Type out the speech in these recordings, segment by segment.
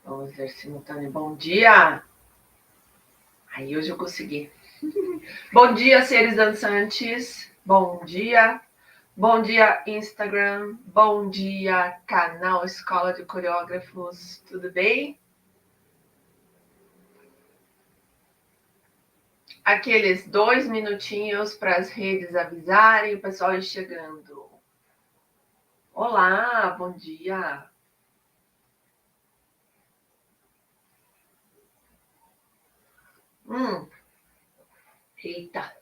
Vamos ver simultâneo. Bom dia! Aí hoje eu consegui. Bom dia, seres dançantes. Bom dia. Bom dia, Instagram. Bom dia, canal Escola de Coreógrafos. Tudo bem? Aqueles 2 minutinhos para as redes avisarem o pessoal ir chegando. Olá, bom dia. Eita,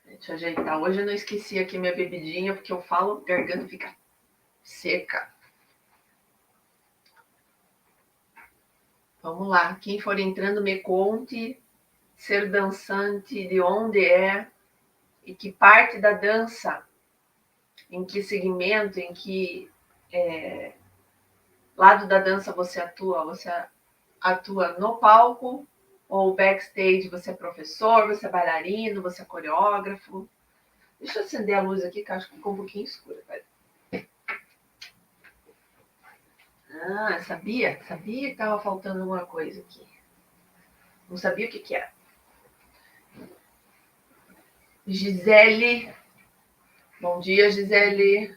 deixa eu ajeitar. Hoje eu não esqueci aqui minha bebidinha, porque eu falo, a garganta fica seca. Vamos lá, quem for entrando me conte ser dançante, de onde é e que parte da dança, em que segmento, em que lado da dança você atua? Você atua no palco ou backstage? Você é professor, você é bailarino, você é coreógrafo? Deixa eu acender a luz aqui, que acho que ficou um pouquinho escura. Ah, sabia que estava faltando alguma coisa aqui. Não sabia o que era. Gisele. Bom dia, Gisele.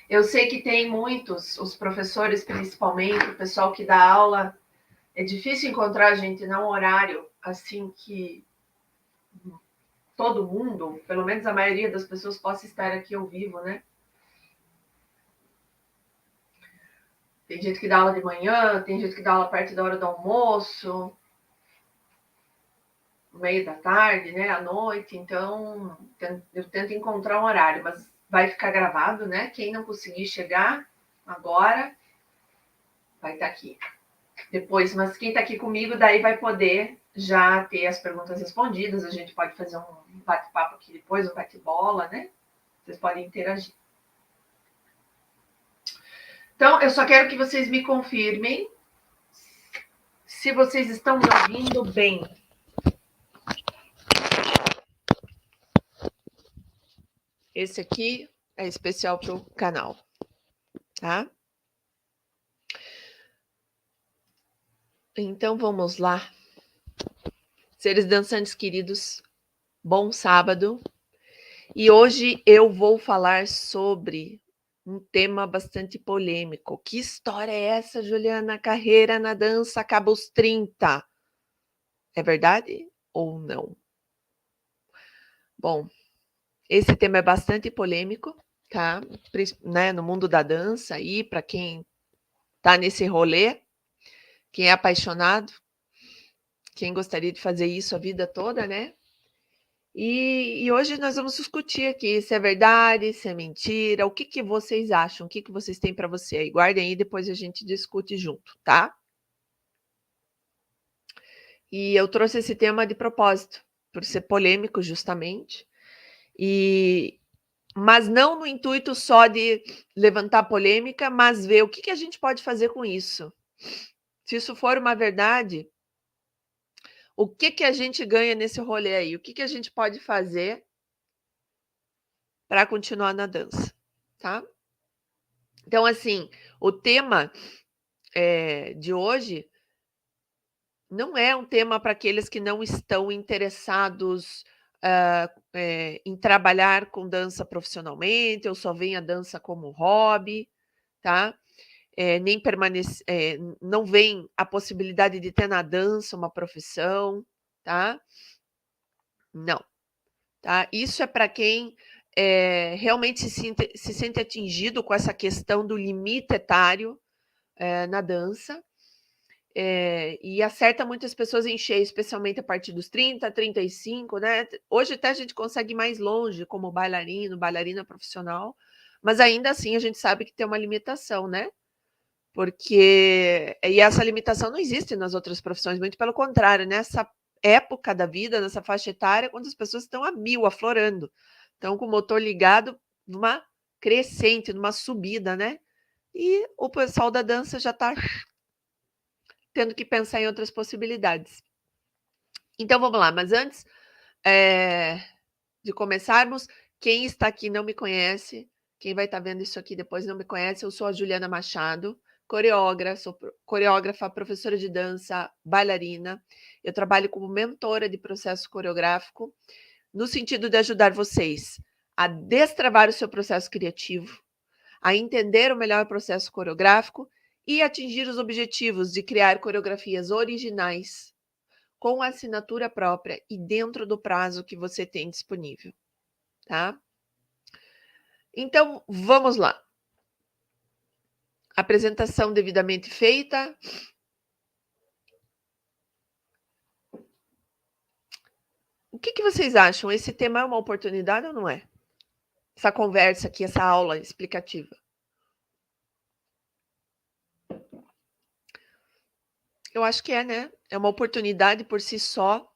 Eu sei que tem muitos, os professores principalmente, o pessoal que dá aula, é difícil encontrar gente num horário assim que todo mundo, pelo menos a maioria das pessoas, possa estar aqui ao vivo, né? Tem gente que dá aula de manhã, tem gente que dá aula perto da hora do almoço, no meio da tarde, né? À noite. Então, eu tento encontrar um horário, mas vai ficar gravado, né? Quem não conseguir chegar agora vai estar aqui depois, mas quem está aqui comigo daí vai poder já ter as perguntas respondidas, a gente pode fazer um bate-papo aqui depois, um bate-bola, né? Vocês podem interagir. Então, eu só quero que vocês me confirmem se vocês estão me ouvindo bem. Esse aqui é especial para o canal, tá? Então, vamos lá. Seres dançantes queridos, bom sábado. E hoje eu vou falar sobre um tema bastante polêmico. Que história é essa, Juliana? Carreira na dança acaba aos 30. É verdade ou não? Bom, esse tema é bastante polêmico, tá? Né, no mundo da dança aí, para quem tá nesse rolê, quem é apaixonado, quem gostaria de fazer isso a vida toda, né? E hoje nós vamos discutir aqui se é verdade, se é mentira, o que, que vocês acham, o que, que vocês têm para você aí. Guardem aí, depois a gente discute junto, tá? E eu trouxe esse tema de propósito, por ser polêmico justamente, mas não no intuito só de levantar polêmica, mas ver o que, que a gente pode fazer com isso. Se isso for uma verdade, o que, que a gente ganha nesse rolê aí? O que, que a gente pode fazer para continuar na dança, tá? Então, assim, o tema de hoje não é um tema para aqueles que não estão interessados em trabalhar com dança profissionalmente, ou só veem a dança como hobby, tá? Nem permanece, não vem a possibilidade de ter na dança uma profissão, tá? Não, tá? Isso é para quem realmente se sente atingido com essa questão do limite etário na dança, e acerta muitas pessoas em cheio, especialmente a partir dos 30, 35, né? Hoje até a gente consegue ir mais longe como bailarino, bailarina profissional, mas ainda assim a gente sabe que tem uma limitação, né? E essa limitação não existe nas outras profissões, muito pelo contrário, nessa época da vida, nessa faixa etária, quando as pessoas estão a mil, aflorando, estão com o motor ligado numa crescente, numa subida, né? E o pessoal da dança já está tendo que pensar em outras possibilidades. Então vamos lá, mas antes de começarmos, quem está aqui não me conhece, quem vai estar vendo isso aqui depois não me conhece, eu sou a Juliana Machado, sou coreógrafa, professora de dança, bailarina. Eu trabalho como mentora de processo coreográfico, no sentido de ajudar vocês a destravar o seu processo criativo, a entender o melhor processo coreográfico e atingir os objetivos de criar coreografias originais com assinatura própria e dentro do prazo que você tem disponível, tá? Então, vamos lá. Apresentação devidamente feita. O que vocês acham? Esse tema é uma oportunidade ou não é? Essa conversa aqui, essa aula explicativa. Eu acho que é, né? É uma oportunidade por si só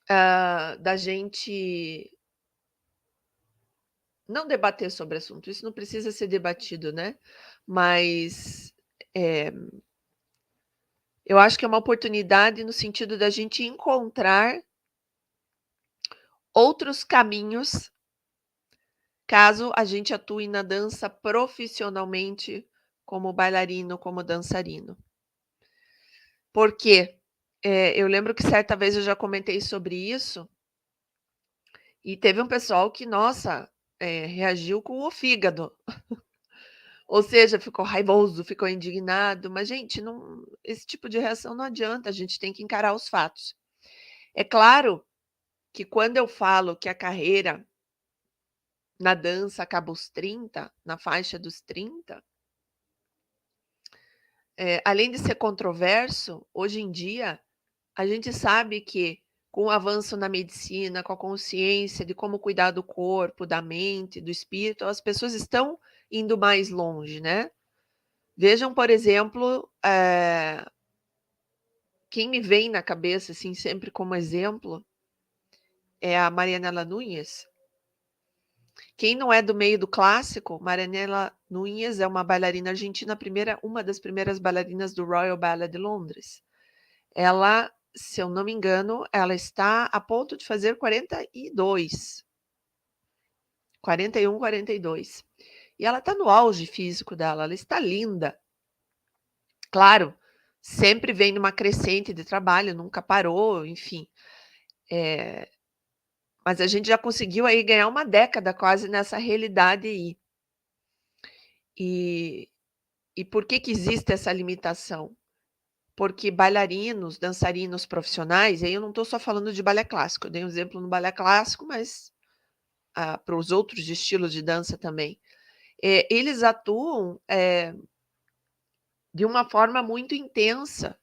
da gente não debater sobre o assunto. Isso não precisa ser debatido, né? Mas eu acho que é uma oportunidade no sentido da gente encontrar outros caminhos caso a gente atue na dança profissionalmente como bailarino, como dançarino. Por quê? Eu lembro que certa vez eu já comentei sobre isso e teve um pessoal que, nossa, reagiu com o fígado. Ou seja, ficou raivoso, ficou indignado, mas, gente, não, esse tipo de reação não adianta, a gente tem que encarar os fatos. É claro que quando eu falo que a carreira na dança acaba aos 30, na faixa dos 30, além de ser controverso, hoje em dia, a gente sabe que com o avanço na medicina, com a consciência de como cuidar do corpo, da mente, do espírito, as pessoas estão indo mais longe, né? Vejam, por exemplo, quem me vem na cabeça, assim, sempre como exemplo, é a Marianela Nunes. Quem não é do meio do clássico, Marianela Nunes é uma bailarina argentina, uma das primeiras bailarinas do Royal Ballet de Londres. Ela, se eu não me engano, ela está a ponto de fazer 42. 41, 42. E ela está no auge físico dela, ela está linda. Claro, sempre vem numa crescente de trabalho, nunca parou, enfim. Mas a gente já conseguiu aí ganhar uma década quase nessa realidade aí. E por que existe essa limitação? Porque bailarinos, dançarinos profissionais, aí eu não estou só falando de balé clássico, eu dei um exemplo no balé clássico, mas para os outros estilos de dança também. Eles atuam de uma forma muito intensa.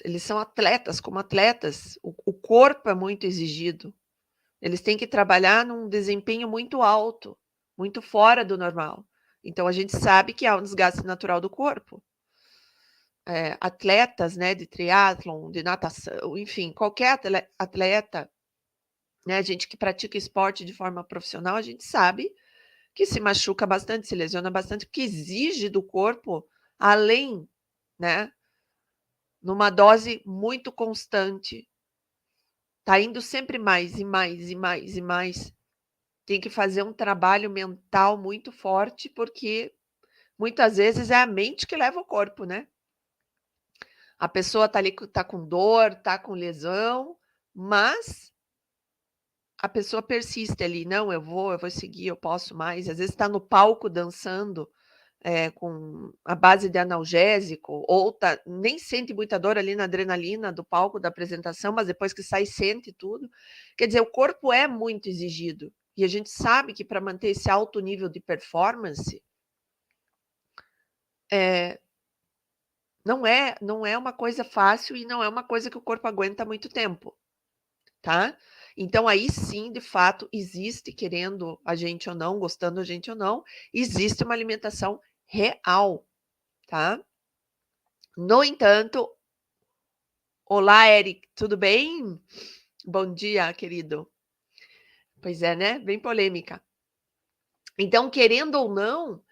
Eles são atletas, como atletas, o corpo é muito exigido. Eles têm que trabalhar num desempenho muito alto, muito fora do normal. Então a gente sabe que há um desgaste natural do corpo. Atletas, né, de triatlon, de natação, enfim, qualquer atleta, né, gente que pratica esporte de forma profissional, a gente sabe que se machuca bastante, se lesiona bastante, porque exige do corpo além, né, numa dose muito constante. Tá indo sempre mais e mais e mais e mais. Tem que fazer um trabalho mental muito forte, porque muitas vezes é a mente que leva o corpo, né? A pessoa tá ali, tá com dor, tá com lesão, mas a pessoa persiste ali, não, eu vou seguir, eu posso mais. Às vezes está no palco dançando com a base de analgésico, ou nem sente muita dor ali na adrenalina do palco da apresentação, mas depois que sai, sente tudo. Quer dizer, o corpo é muito exigido. E a gente sabe que para manter esse alto nível de performance, não é uma coisa fácil e não é uma coisa que o corpo aguenta muito tempo, tá? Então, aí sim, de fato, existe, querendo a gente ou não, gostando a gente ou não, existe uma alimentação real, tá? No entanto, olá, Eric, tudo bem? Bom dia, querido. Pois é, né? Bem polêmica. Então, querendo ou não,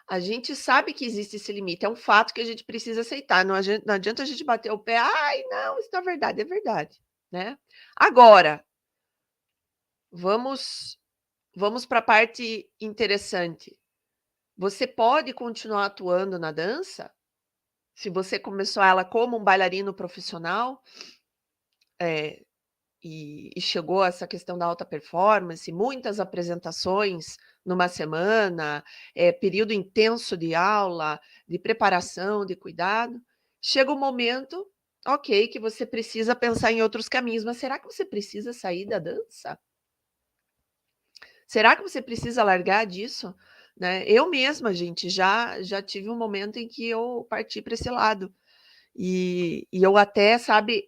a gente sabe que existe esse limite, é um fato que a gente precisa aceitar. Não adianta a gente bater o pé, ai, não, isso não é verdade, né? Agora, vamos para a parte interessante. Você pode continuar atuando na dança, se você começou ela como um bailarino profissional, eh, e chegou a essa questão da alta performance, muitas apresentações numa semana, período intenso de aula, de preparação, de cuidado. Chega um momento, ok, que você precisa pensar em outros caminhos, mas será que você precisa sair da dança? Será que você precisa largar disso? Né? Eu mesma, gente, já tive um momento em que eu parti para esse lado. E eu até, sabe,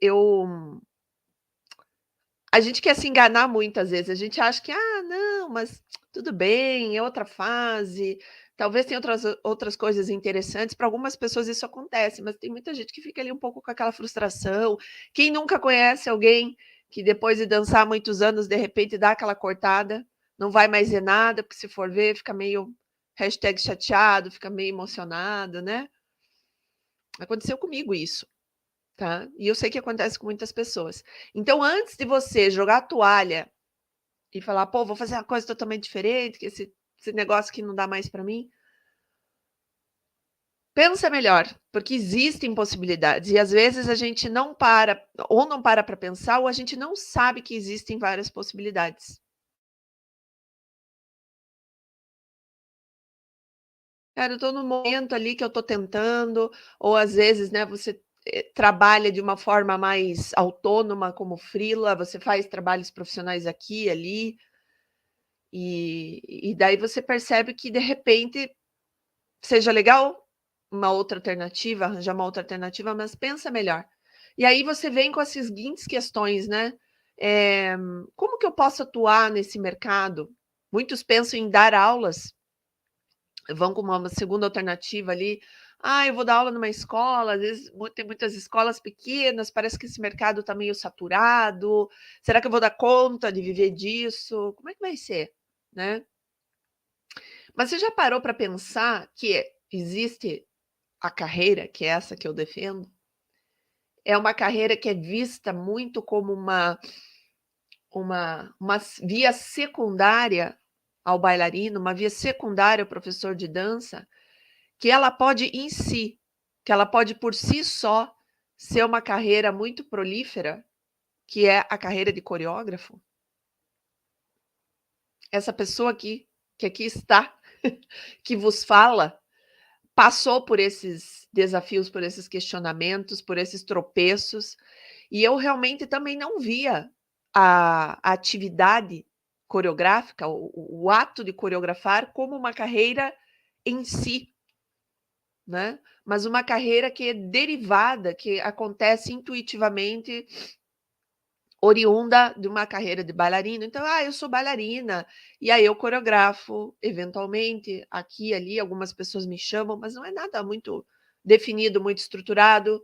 a gente quer se enganar muitas vezes, a gente acha que: "Ah, não, mas tudo bem, é outra fase, talvez tenha outras coisas interessantes", para algumas pessoas isso acontece, mas tem muita gente que fica ali um pouco com aquela frustração. Quem nunca conhece alguém que depois de dançar muitos anos, de repente dá aquela cortada, não vai mais ver nada, porque se for ver fica meio hashtag chateado, fica meio emocionado, né. Aconteceu comigo isso. Tá? E eu sei que acontece com muitas pessoas. Então, antes de você jogar a toalha e falar: "Pô, vou fazer uma coisa totalmente diferente, que esse negócio aqui não dá mais para mim", pensa melhor, porque existem possibilidades e às vezes a gente não para para pensar, ou a gente não sabe que existem várias possibilidades. Cara, eu tô no momento ali que eu tô tentando, ou às vezes, né, você, trabalha de uma forma mais autônoma como freela, você faz trabalhos profissionais aqui e ali. E daí você percebe que, de repente, seja legal uma outra alternativa, arranjar uma outra alternativa, mas pensa melhor. E aí você vem com as seguintes questões, né, eh, como que eu posso atuar nesse mercado? Muitos pensam em dar aulas, vão com uma segunda alternativa ali: "Ah, eu vou dar aula numa escola", às vezes tem muitas escolas pequenas, parece que esse mercado está meio saturado, será que eu vou dar conta de viver disso? Como é que vai ser, né? Mas você já parou para pensar que existe a carreira, que é essa que eu defendo, é uma carreira que é vista muito como uma via secundária ao bailarino, uma via secundária ao professor de dança, que ela pode em si, que ela pode por si só ser uma carreira muito prolífera, que é a carreira de coreógrafo. Essa pessoa aqui, que aqui está, que vos fala, passou por esses desafios, por esses questionamentos, por esses tropeços, e eu realmente também não via a atividade coreográfica, o ato de coreografar como uma carreira em si, né, mas uma carreira que é derivada, que acontece intuitivamente, oriunda de uma carreira de bailarina. Então: "Ah, eu sou bailarina, e aí eu coreografo, eventualmente, aqui e ali, algumas pessoas me chamam", mas não é nada muito definido, muito estruturado.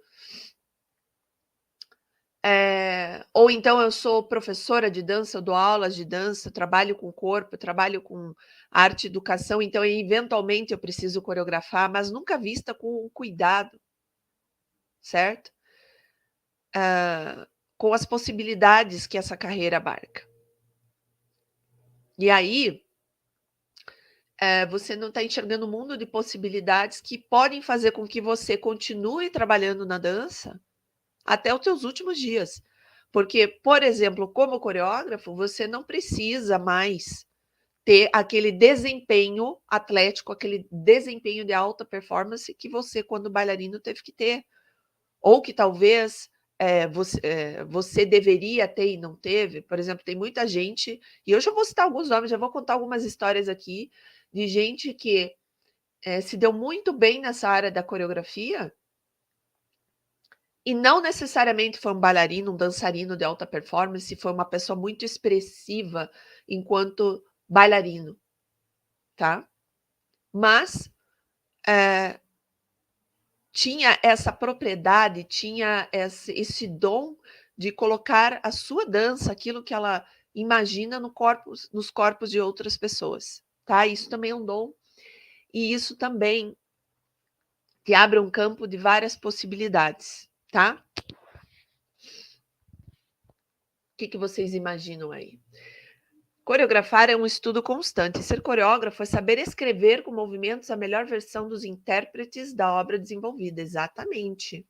Ou então eu sou professora de dança, eu dou aulas de dança, trabalho com o corpo, trabalho com arte e educação, então eventualmente eu preciso coreografar, mas nunca vista com cuidado, certo? Com as possibilidades que essa carreira abarca. E aí, você não está enxergando um mundo de possibilidades que podem fazer com que você continue trabalhando na dança até os teus últimos dias. Porque, por exemplo, como coreógrafo, você não precisa mais ter aquele desempenho atlético, aquele desempenho de alta performance que você, quando bailarino, teve que ter. Ou que talvez, você deveria ter e não teve. Por exemplo, tem muita gente, e eu já vou citar alguns nomes, já vou contar algumas histórias aqui, de gente que, se deu muito bem nessa área da coreografia, e não necessariamente foi um bailarino, um dançarino de alta performance, foi uma pessoa muito expressiva enquanto bailarino, tá. Mas, eh, tinha essa propriedade, tinha esse dom de colocar a sua dança, aquilo que ela imagina no nos corpos de outras pessoas, tá. Isso também é um dom, e isso também te abre um campo de várias possibilidades, tá. O que que vocês imaginam aí? Coreografar é um estudo constante. Ser coreógrafo é saber escrever com movimentos a melhor versão dos intérpretes da obra desenvolvida. Exatamente.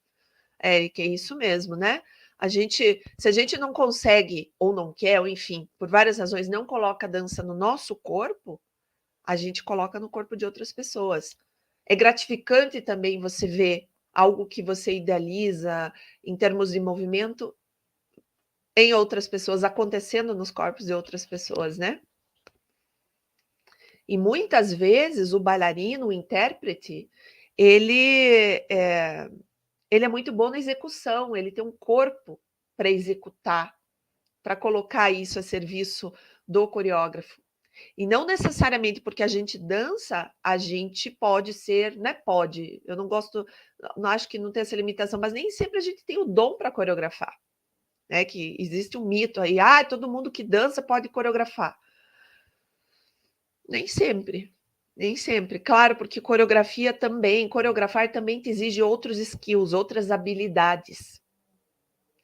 Eric, é isso mesmo, né? Se a gente não consegue, ou não quer, ou enfim, por várias razões, não coloca a dança no nosso corpo, a gente coloca no corpo de outras pessoas. É gratificante também você ver algo que você idealiza em termos de movimento em outras pessoas, acontecendo nos corpos de outras pessoas, né? E muitas vezes o bailarino, o intérprete, ele é, ele é muito bom na execução, ele tem um corpo para executar, para colocar isso a serviço do coreógrafo. E não necessariamente porque a gente dança, a gente pode ser, né? Pode. Eu não gosto, não acho que não tem essa limitação, mas nem sempre a gente tem o dom para coreografar, né? Que existe um mito aí, todo mundo que dança pode coreografar. Nem sempre. Nem sempre. Claro, porque coreografar também te exige outros skills, outras habilidades.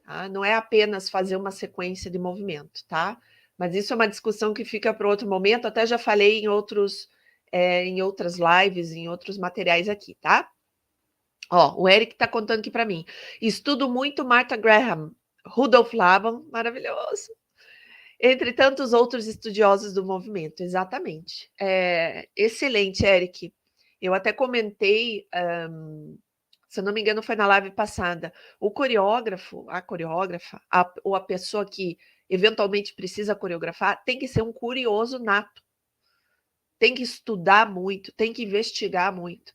Tá? Não é apenas fazer uma sequência de movimento, tá? Mas isso é uma discussão que fica para outro momento. Até já falei em outras lives, em outros materiais aqui, tá? Ó, o Eric está contando aqui para mim. Estudo muito Martha Graham, Rudolf Laban, maravilhoso. Entre tantos outros estudiosos do movimento, exatamente. Excelente, Eric. Eu até comentei, se eu não me engano, foi na live passada. O coreógrafo, a coreógrafa, ou a pessoa que eventualmente precisa coreografar, tem que ser um curioso nato. Tem que estudar muito, tem que investigar muito.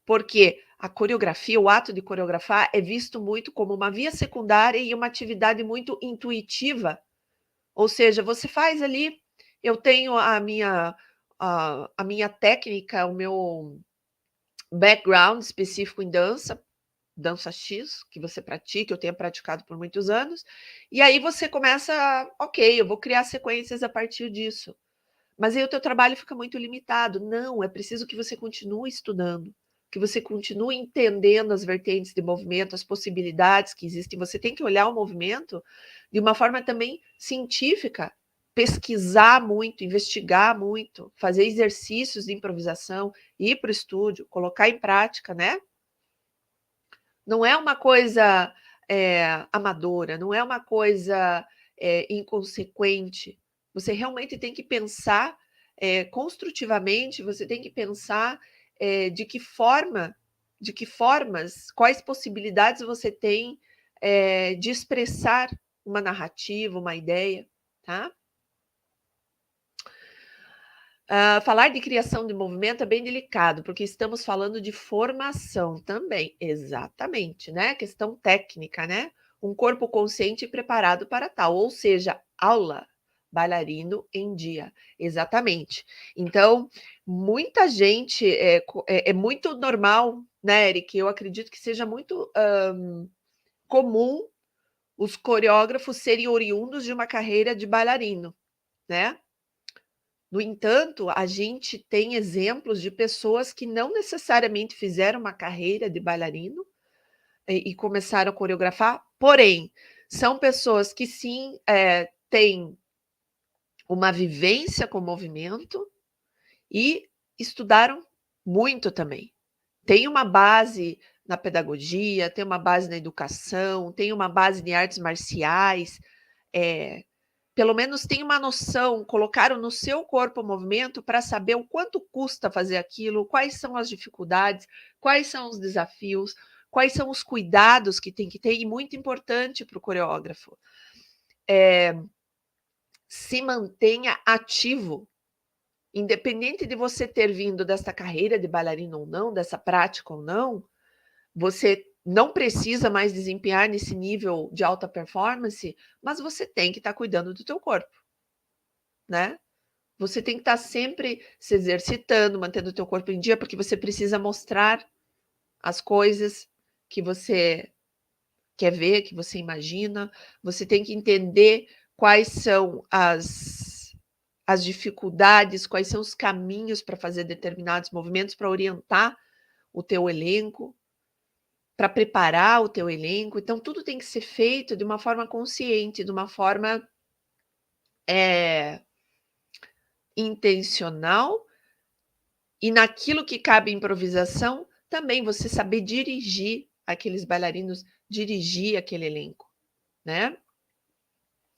Porque a coreografia, o ato de coreografar, é visto muito como uma via secundária e uma atividade muito intuitiva. Ou seja, você faz ali, eu tenho a minha técnica, o meu background específico em dança, dança X, que você pratica, eu tenho praticado por muitos anos, e aí você começa, ok, eu vou criar sequências a partir disso. Mas aí o teu trabalho fica muito limitado. Não, é preciso que você continue estudando, que você continue entendendo as vertentes de movimento, as possibilidades que existem. Você tem que olhar o movimento de uma forma também científica, pesquisar muito, investigar muito, fazer exercícios de improvisação, ir para o estúdio, colocar em prática, né? Não é uma coisa amadora, não é uma coisa inconsequente. Você realmente tem que pensar construtivamente, você tem que pensar de que formas, quais possibilidades você tem de expressar uma narrativa, uma ideia, tá? Falar de criação de movimento é bem delicado, porque estamos falando de formação também, exatamente, né? Questão técnica, né? Um corpo consciente e preparado para tal, ou seja, aula, bailarino em dia, exatamente. Então, muita gente, é muito normal, né, Eric? Eu acredito que seja muito comum os coreógrafos serem oriundos de uma carreira de bailarino, né? No entanto, a gente tem exemplos de pessoas que não necessariamente fizeram uma carreira de bailarino e começaram a coreografar, porém, são pessoas que sim têm uma vivência com o movimento e estudaram muito também. Tem uma base na pedagogia, tem uma base na educação, tem uma base em artes marciais, pelo menos tem uma noção, colocaram no seu corpo o movimento para saber o quanto custa fazer aquilo, quais são as dificuldades, quais são os desafios, quais são os cuidados que tem que ter, e muito importante para o coreógrafo, se mantenha ativo, independente de você ter vindo dessa carreira de bailarina ou não, dessa prática ou não, você não precisa mais desempenhar nesse nível de alta performance, mas você tem que estar cuidando do teu corpo, né? Você tem que estar sempre se exercitando, mantendo o teu corpo em dia, porque você precisa mostrar as coisas que você quer ver, que você imagina. Você tem que entender quais são as dificuldades, quais são os caminhos para fazer determinados movimentos, para orientar o teu elenco, para preparar o teu elenco. Então, tudo tem que ser feito de uma forma consciente, de uma forma intencional e naquilo que cabe improvisação, também você saber dirigir aqueles bailarinos, dirigir aquele elenco, né?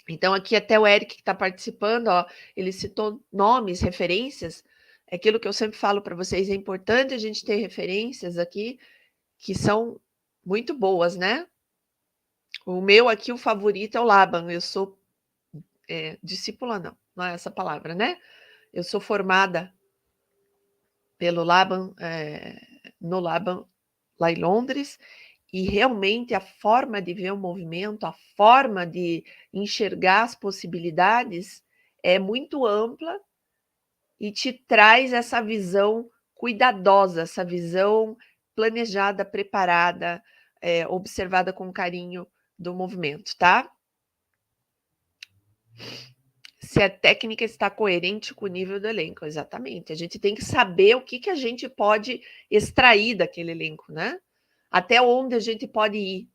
Então, aqui até o Eric que está participando, ó, ele citou nomes, referências. É aquilo que eu sempre falo para vocês, é importante a gente ter referências aqui que são muito boas, né? O meu aqui, o favorito é o Laban. Eu sou discípula, não é essa palavra, né? Eu sou formada pelo Laban, no Laban, lá em Londres, e realmente a forma de ver o movimento, a forma de enxergar as possibilidades é muito ampla e te traz essa visão cuidadosa, essa visão planejada, preparada, observada com carinho do movimento, tá? Se a técnica está coerente com o nível do elenco, exatamente. A gente tem que saber o que a gente pode extrair daquele elenco, né? Até onde a gente pode ir,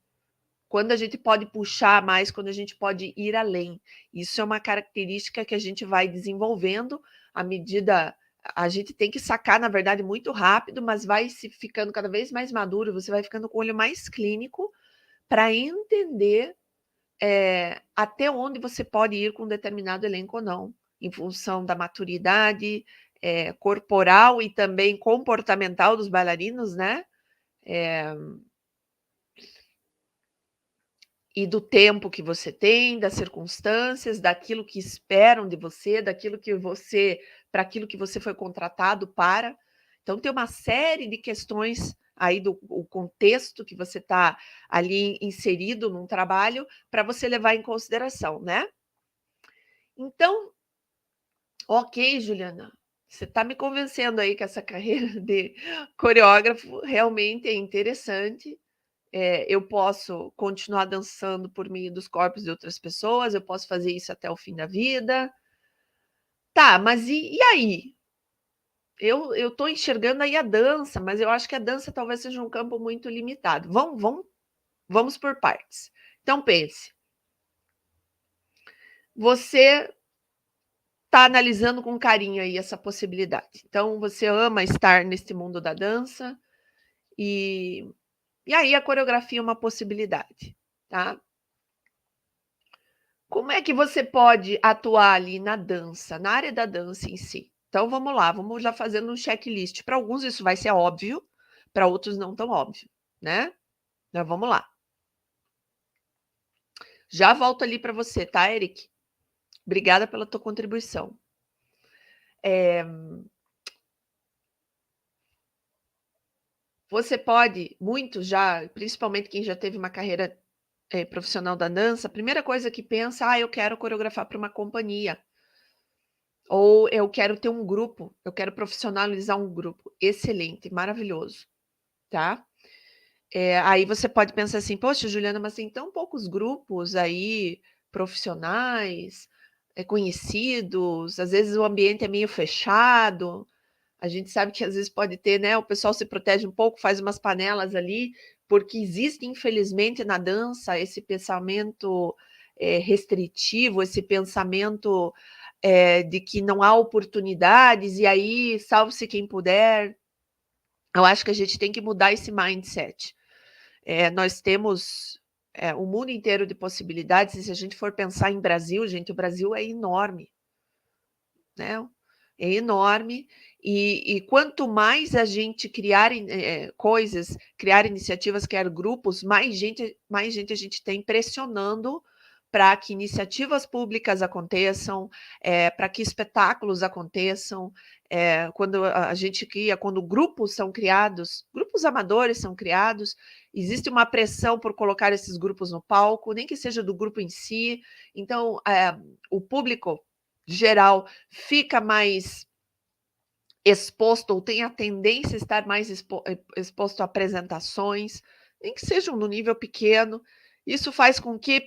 quando a gente pode puxar mais, quando a gente pode ir além. Isso é uma característica que a gente vai desenvolvendo à medida. A gente tem que sacar, na verdade, muito rápido, mas vai se ficando cada vez mais maduro, você vai ficando com o olho mais clínico para entender até onde você pode ir com um determinado elenco ou não, em função da maturidade corporal e também comportamental dos bailarinos, né? E do tempo que você tem, das circunstâncias, daquilo que esperam de você, daquilo que você, para aquilo que você foi contratado para. Então, tem uma série de questões aí do o contexto que você está ali inserido num trabalho para você levar em consideração, né? Então, ok, Juliana, você está me convencendo aí que essa carreira de coreógrafo realmente é interessante. Eu posso continuar dançando por meio dos corpos de outras pessoas, eu posso fazer isso até o fim da vida. Tá, mas e aí? Eu estou enxergando aí a dança, mas eu acho que a dança talvez seja um campo muito limitado. Vamos por partes. Então, pense. Você está analisando com carinho aí essa possibilidade. Então, você ama estar neste mundo da dança e aí a coreografia é uma possibilidade, tá? Como é que você pode atuar ali na dança, na área da dança em si? Então vamos lá, vamos já fazendo um checklist. Para alguns isso vai ser óbvio, para outros não tão óbvio, né? Então vamos lá. Já volto ali para você, tá, Eric? Obrigada pela tua contribuição. Você pode, muito já, principalmente quem já teve uma carreira profissional da dança, a primeira coisa que pensa, eu quero coreografar para uma companhia. Ou eu quero ter um grupo, eu quero profissionalizar um grupo. Excelente, maravilhoso, tá? Aí você pode pensar assim, poxa, Juliana, mas tem tão poucos grupos aí profissionais, conhecidos, às vezes o ambiente é meio fechado. A gente sabe que às vezes pode ter, né? O pessoal se protege um pouco, faz umas panelas ali, porque existe, infelizmente, na dança esse pensamento restritivo, esse pensamento de que não há oportunidades, e aí salve-se quem puder. Eu acho que a gente tem que mudar esse mindset. Nós temos o mundo inteiro de possibilidades, e se a gente for pensar em Brasil, gente, o Brasil é enorme, né? É enorme, e quanto mais a gente criar coisas, criar iniciativas, criar grupos, mais gente a gente tem pressionando para que iniciativas públicas aconteçam, para que espetáculos aconteçam, quando a gente cria, quando grupos são criados, grupos amadores são criados, existe uma pressão por colocar esses grupos no palco, nem que seja do grupo em si. Então, o público geral fica mais exposto ou tem a tendência a estar mais exposto a apresentações, nem que sejam no nível pequeno. Isso faz com que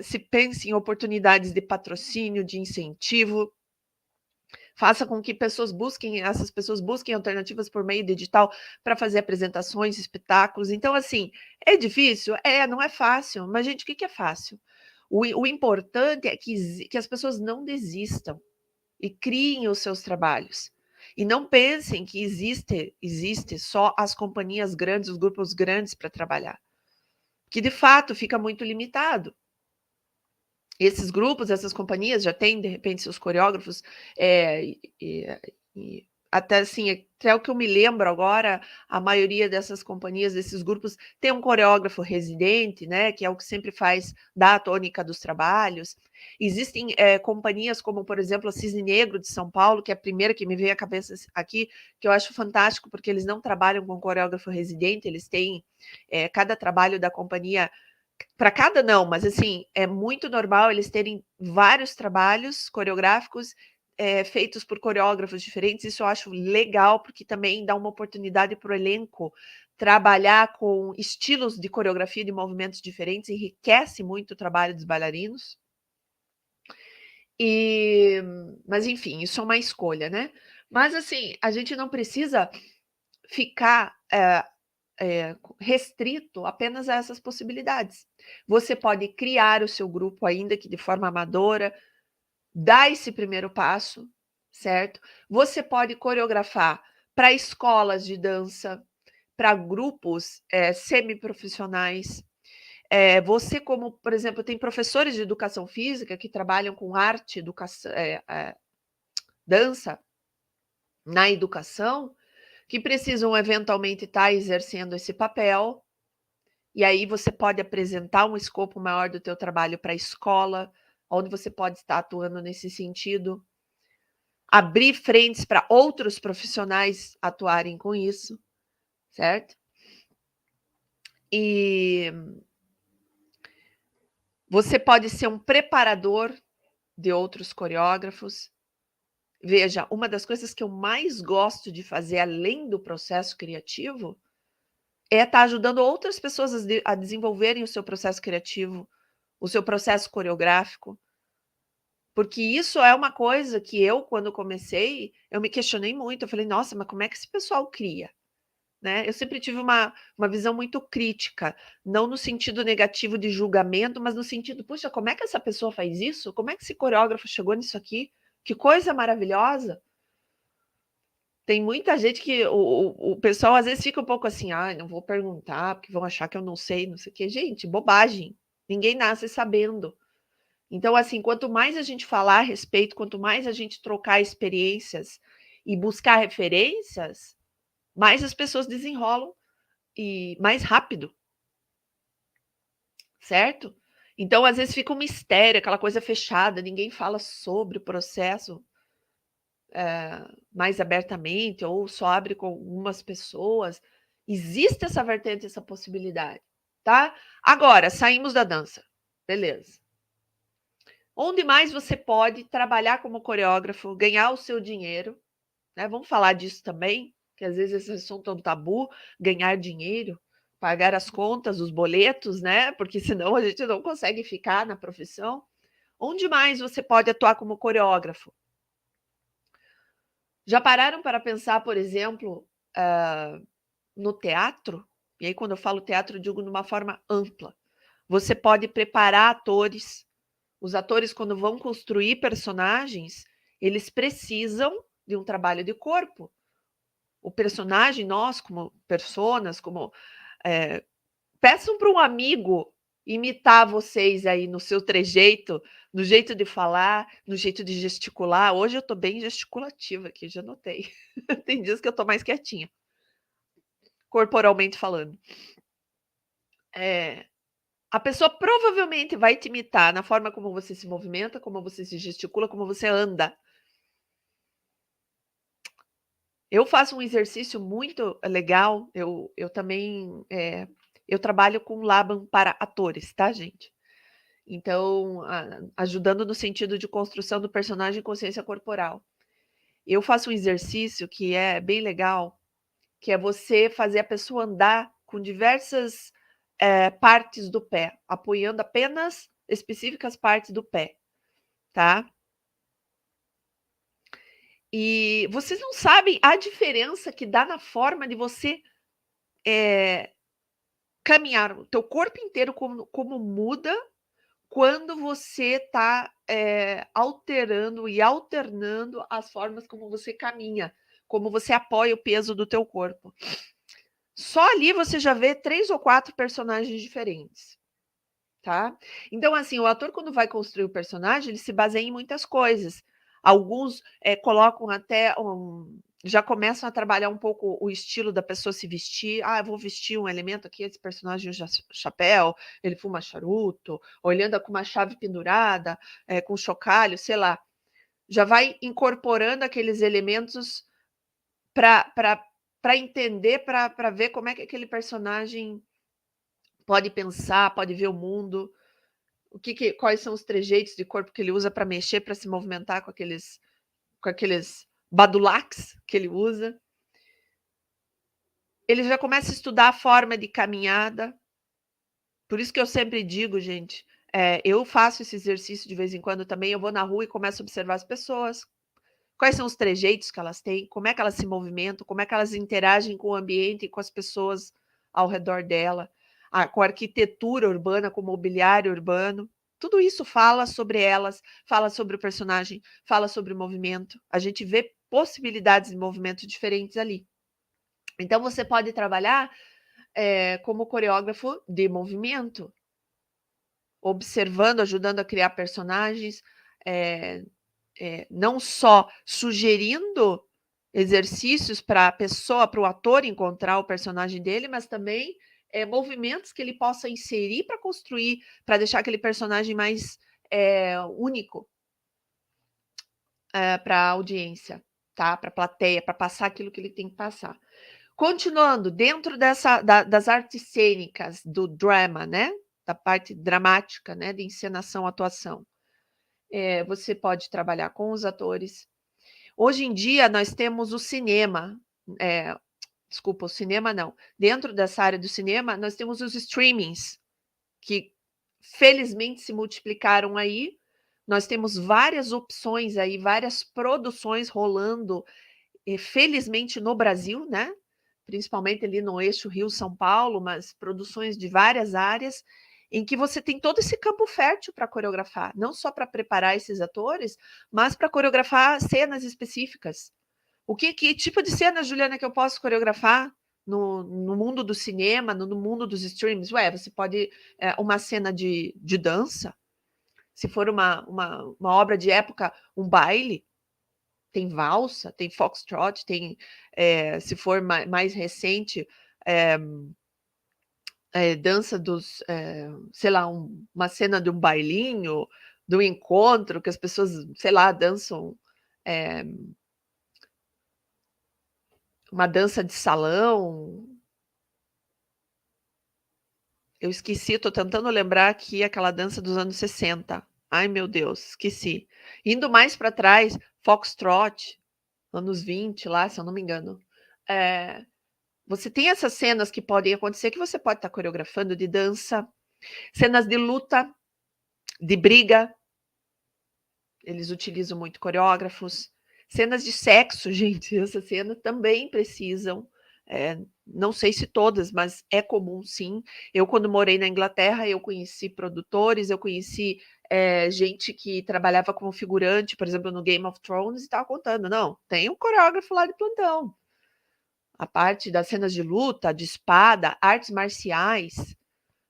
se pense em oportunidades de patrocínio, de incentivo, faça com que essas pessoas busquem alternativas por meio digital para fazer apresentações, espetáculos. Então, assim, é difícil? Não é fácil, mas, gente, o que é fácil? O importante é que as pessoas não desistam. e criem os seus trabalhos. E não pensem que existe só as companhias grandes, os grupos grandes para trabalhar, que de fato fica muito limitado. Esses grupos, essas companhias já têm, de repente, seus coreógrafos, e até assim, até o que eu me lembro agora, a maioria dessas companhias, desses grupos, tem um coreógrafo residente, né, que é o que sempre faz, dá a tônica dos trabalhos. Existem companhias como, por exemplo, a Cisne Negro de São Paulo, que é a primeira que me veio à cabeça aqui, que eu acho fantástico, porque eles não trabalham com coreógrafo residente, eles têm cada trabalho da companhia para cada não, mas assim, é muito normal eles terem vários trabalhos coreográficos feitos por coreógrafos diferentes. Isso eu acho legal, porque também dá uma oportunidade para o elenco trabalhar com estilos de coreografia de movimentos diferentes, enriquece muito o trabalho dos bailarinos. Mas enfim, isso é uma escolha, né? Mas assim, a gente não precisa ficar restrito apenas a essas possibilidades. Você pode criar o seu grupo, ainda que de forma amadora, dar esse primeiro passo, certo? Você pode coreografar para escolas de dança, para grupos semiprofissionais. Você, como, por exemplo, tem professores de educação física que trabalham com arte, educação, dança na educação, que precisam eventualmente estar exercendo esse papel. E aí você pode apresentar um escopo maior do teu trabalho para a escola, onde você pode estar atuando nesse sentido. Abrir frentes para outros profissionais atuarem com isso, certo? E você pode ser um preparador de outros coreógrafos. Veja, uma das coisas que eu mais gosto de fazer, além do processo criativo, é estar ajudando outras pessoas a desenvolverem o seu processo criativo, o seu processo coreográfico. Porque isso é uma coisa que eu, quando comecei, eu me questionei muito. Eu falei, nossa, mas como é que esse pessoal cria? Né? Eu sempre tive uma visão muito crítica, não no sentido negativo de julgamento, mas no sentido, puxa, como é que essa pessoa faz isso? Como é que esse coreógrafo chegou nisso aqui? Que coisa maravilhosa! Tem muita gente que o pessoal às vezes fica um pouco assim, ah, não vou perguntar, porque vão achar que eu não sei, não sei o quê. Gente, bobagem. Ninguém nasce sabendo. Então, assim, quanto mais a gente falar a respeito, quanto mais a gente trocar experiências e buscar referências, mais as pessoas desenrolam e mais rápido, certo? Então, às vezes fica um mistério, aquela coisa fechada, ninguém fala sobre o processo mais abertamente ou só abre com algumas pessoas. Existe essa vertente, essa possibilidade, tá? Agora, saímos da dança. Beleza. Onde mais você pode trabalhar como coreógrafo, ganhar o seu dinheiro, né? Vamos falar disso também, que às vezes esse assunto é um tabu, ganhar dinheiro, pagar as contas, os boletos, né? Porque senão a gente não consegue ficar na profissão. Onde mais você pode atuar como coreógrafo? Já pararam para pensar, por exemplo, no teatro? E aí, quando eu falo teatro, eu digo numa forma ampla. Você pode preparar atores. Os atores, quando vão construir personagens, eles precisam de um trabalho de corpo. O personagem, nós, como personas, como. Peçam para um amigo imitar vocês aí no seu trejeito, no jeito de falar, no jeito de gesticular. Hoje eu estou bem gesticulativa aqui, já notei. Tem dias que eu estou mais quietinha, corporalmente falando. A pessoa provavelmente vai te imitar na forma como você se movimenta, como você se gesticula, como você anda. Eu faço um exercício muito legal, eu também, eu trabalho com Laban para atores, tá, gente? Então, ajudando no sentido de construção do personagem consciência corporal. Eu faço um exercício que é bem legal, que é você fazer a pessoa andar com diversas partes do pé, apoiando apenas específicas partes do pé, tá? E vocês não sabem a diferença que dá na forma de você caminhar, o teu corpo inteiro como muda quando você está alterando e alternando as formas como você caminha, como você apoia o peso do teu corpo. Só ali você já vê 3 ou 4 personagens diferentes, tá? Então, assim, o ator quando vai construir o personagem, ele se baseia em muitas coisas. Alguns colocam até já começam a trabalhar um pouco o estilo da pessoa se vestir. Ah, eu vou vestir um elemento aqui, esse personagem usa chapéu, ele fuma charuto, ou ele anda com uma chave pendurada, com chocalho, sei lá. Já vai incorporando aqueles elementos para entender, para ver como é que aquele personagem pode pensar, pode ver o mundo, quais são os trejeitos de corpo que ele usa para mexer, para se movimentar com aqueles badulacs que ele usa. Ele já começa a estudar a forma de caminhada. Por isso que eu sempre digo, gente, eu faço esse exercício de vez em quando também. Eu vou na rua e começo a observar as pessoas. Quais são os trejeitos que elas têm, como é que elas se movimentam, como é que elas interagem com o ambiente e com as pessoas ao redor dela, com a arquitetura urbana, com o mobiliário urbano. Tudo isso fala sobre elas, fala sobre o personagem, fala sobre o movimento. A gente vê possibilidades de movimento diferentes ali. Então, você pode trabalhar como coreógrafo de movimento, observando, ajudando a criar personagens, não só sugerindo exercícios para a pessoa, para o ator encontrar o personagem dele, mas também movimentos que ele possa inserir para construir, para deixar aquele personagem mais único para a audiência, tá? Para a plateia, para passar aquilo que ele tem que passar. Continuando, dentro das artes cênicas, do drama, né? Da parte dramática, né? De encenação, atuação. Você pode trabalhar com os atores. Hoje em dia, nós temos o cinema. Desculpa, o cinema não. Dentro dessa área do cinema, nós temos os streamings, que felizmente se multiplicaram aí. Nós temos várias opções aí, várias produções rolando, felizmente no Brasil, né? Principalmente ali no eixo Rio-São Paulo, mas produções de várias áreas, em que você tem todo esse campo fértil para coreografar, não só para preparar esses atores, mas para coreografar cenas específicas. Que tipo de cena, Juliana, que eu posso coreografar no mundo do cinema, no mundo dos streams? Você pode uma cena de dança, se for uma obra de época, um baile, tem valsa, tem foxtrot, tem, se for mais recente, dança dos, sei lá, uma cena de um bailinho, de um encontro, que as pessoas, sei lá, dançam uma dança de salão. Eu esqueci, estou tentando lembrar aqui aquela dança dos anos 60. Ai, meu Deus, esqueci. Indo mais para trás, foxtrot, anos 20 lá, se eu não me engano. Você tem essas cenas que podem acontecer, que você pode estar coreografando de dança, cenas de luta, de briga, eles utilizam muito coreógrafos. Cenas de sexo, gente, essas cenas também precisam, não sei se todas, mas é comum sim. Eu, quando morei na Inglaterra, eu conheci produtores, eu conheci gente que trabalhava como figurante, por exemplo, no Game of Thrones, e estava contando, não, tem um coreógrafo lá de plantão. A parte das cenas de luta, de espada, artes marciais.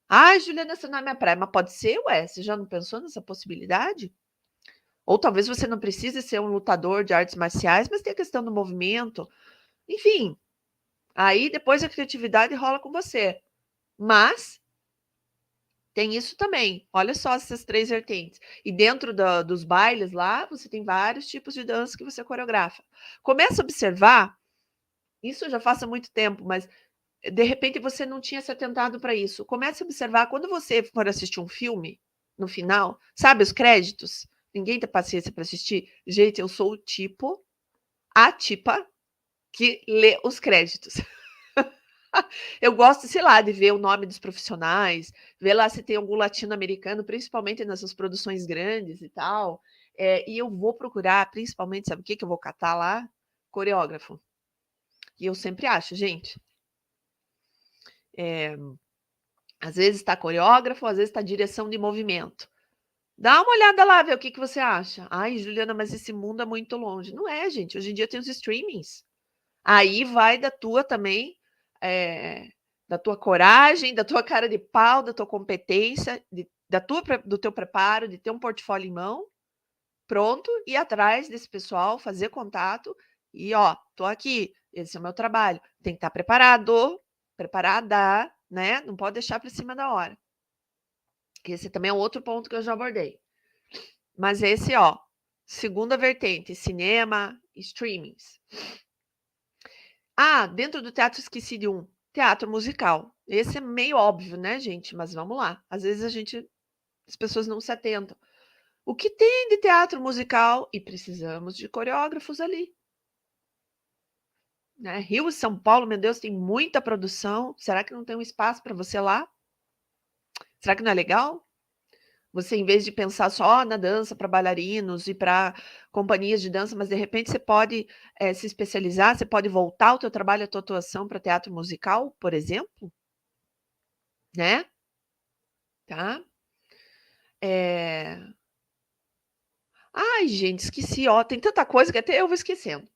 Ah, Juliana, essa não é minha praia, mas pode ser, você já não pensou nessa possibilidade? Ou talvez você não precise ser um lutador de artes marciais, mas tem a questão do movimento. Enfim, aí depois a criatividade rola com você. Mas tem isso também. Olha só essas 3 vertentes. E dentro dos bailes lá, você tem vários tipos de dança que você coreografa. Começa a observar, isso eu já faço há muito tempo, mas de repente você não tinha se atentado para isso. Comece a observar quando você for assistir um filme, no final, sabe os créditos? Ninguém tem paciência para assistir. Gente, eu sou a tipa que lê os créditos. Eu gosto, sei lá, de ver o nome dos profissionais, ver lá se tem algum latino-americano, principalmente nessas produções grandes e tal. E eu vou procurar, principalmente, sabe o que eu vou catar lá? Coreógrafo. E eu sempre acho, gente. Às vezes está coreógrafo, às vezes está direção de movimento. Dá uma olhada lá, vê o que você acha. Ai, Juliana, mas esse mundo é muito longe. Não é, gente. Hoje em dia tem os streamings. Aí vai da tua também, da tua coragem, da tua cara de pau, da tua competência, do teu preparo, de ter um portfólio em mão, pronto, ir atrás desse pessoal, fazer contato e, ó, tô aqui, esse é o meu trabalho. Tem que estar preparado, preparada, né? Não pode deixar para cima da hora. Que esse também é um outro ponto que eu já abordei. Mas esse, ó, segunda vertente, cinema, streamings. Ah, dentro do teatro esqueci de um, teatro musical. Esse é meio óbvio, né, gente? Mas vamos lá. Às vezes as pessoas não se atentam. O que tem de teatro musical? E precisamos de coreógrafos ali. Né? Rio e São Paulo, meu Deus, tem muita produção. Será que não tem um espaço para você lá? Será que não é legal? Você, em vez de pensar só na dança para bailarinos e para companhias de dança, mas de repente você pode se especializar, você pode voltar o teu trabalho, a tua atuação para teatro musical, por exemplo, né? Tá? Ai, gente, esqueci, ó, tem tanta coisa que até eu vou esquecendo.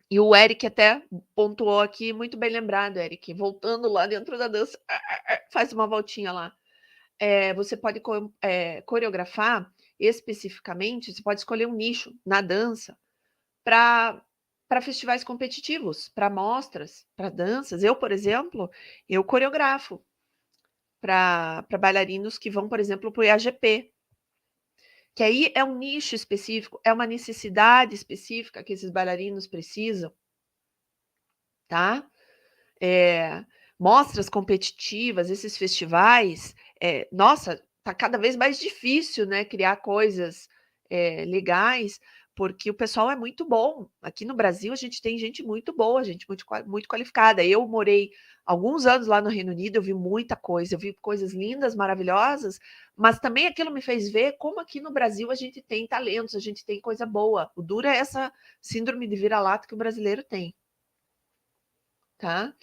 E o Eric até pontuou aqui, muito bem lembrado, Eric, voltando lá dentro da dança, faz uma voltinha lá. Você pode coreografar especificamente, você pode escolher um nicho na dança para festivais competitivos, para mostras, para danças. Eu, por exemplo, eu coreografo para bailarinos que vão, por exemplo, para o IAGP, que aí é um nicho específico, é uma necessidade específica que esses bailarinos precisam, tá? Mostras competitivas, esses festivais, nossa, tá cada vez mais difícil, né, criar coisas legais, porque o pessoal é muito bom. Aqui no Brasil a gente tem gente muito boa, gente muito qualificada. Eu morei alguns anos lá no Reino Unido, eu vi muita coisa, eu vi coisas lindas, maravilhosas, mas também aquilo me fez ver como aqui no Brasil a gente tem talentos, a gente tem coisa boa. O duro é essa síndrome de vira-lata que o brasileiro tem, tá?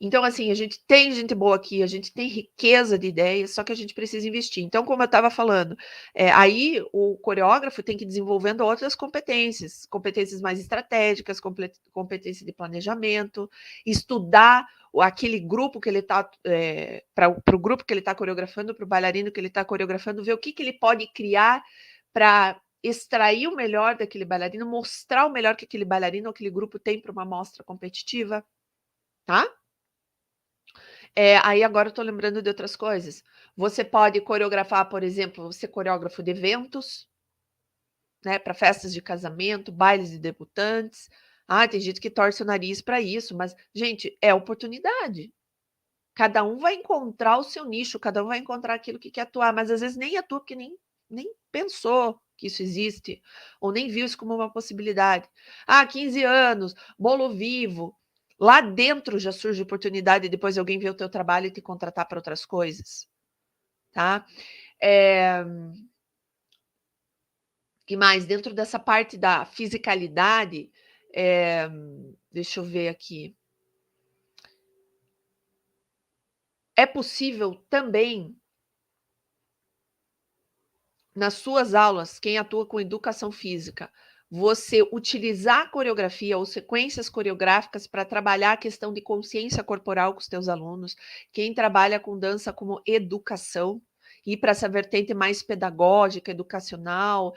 Então, assim, a gente tem gente boa aqui, a gente tem riqueza de ideias, só que a gente precisa investir. Então, como eu estava falando, aí o coreógrafo tem que ir desenvolvendo outras competências, competências mais estratégicas, competência de planejamento, estudar aquele grupo que ele está, para o grupo que ele está coreografando, para o bailarino que ele está coreografando, ver o que ele pode criar para extrair o melhor daquele bailarino, mostrar o melhor que aquele bailarino, aquele grupo tem para uma mostra competitiva, tá? Aí agora eu tô lembrando de outras coisas. Você pode coreografar, por exemplo, ser coreógrafo de eventos, né, para festas de casamento, bailes de debutantes. Ah, tem gente que torce o nariz para isso, mas, gente, é oportunidade. Cada um vai encontrar o seu nicho, cada um vai encontrar aquilo que quer atuar, mas às vezes nem atua porque nem pensou que isso existe, ou nem viu isso como uma possibilidade. Ah, 15 anos, bolo vivo. Lá dentro já surge oportunidade, depois alguém vê o teu trabalho e te contratar para outras coisas, tá? Que mais? Dentro dessa parte da fisicalidade, deixa eu ver aqui. É possível também nas suas aulas, quem atua com educação física, você utilizar a coreografia ou sequências coreográficas para trabalhar a questão de consciência corporal com os teus alunos, quem trabalha com dança como educação, ir para essa vertente mais pedagógica, educacional,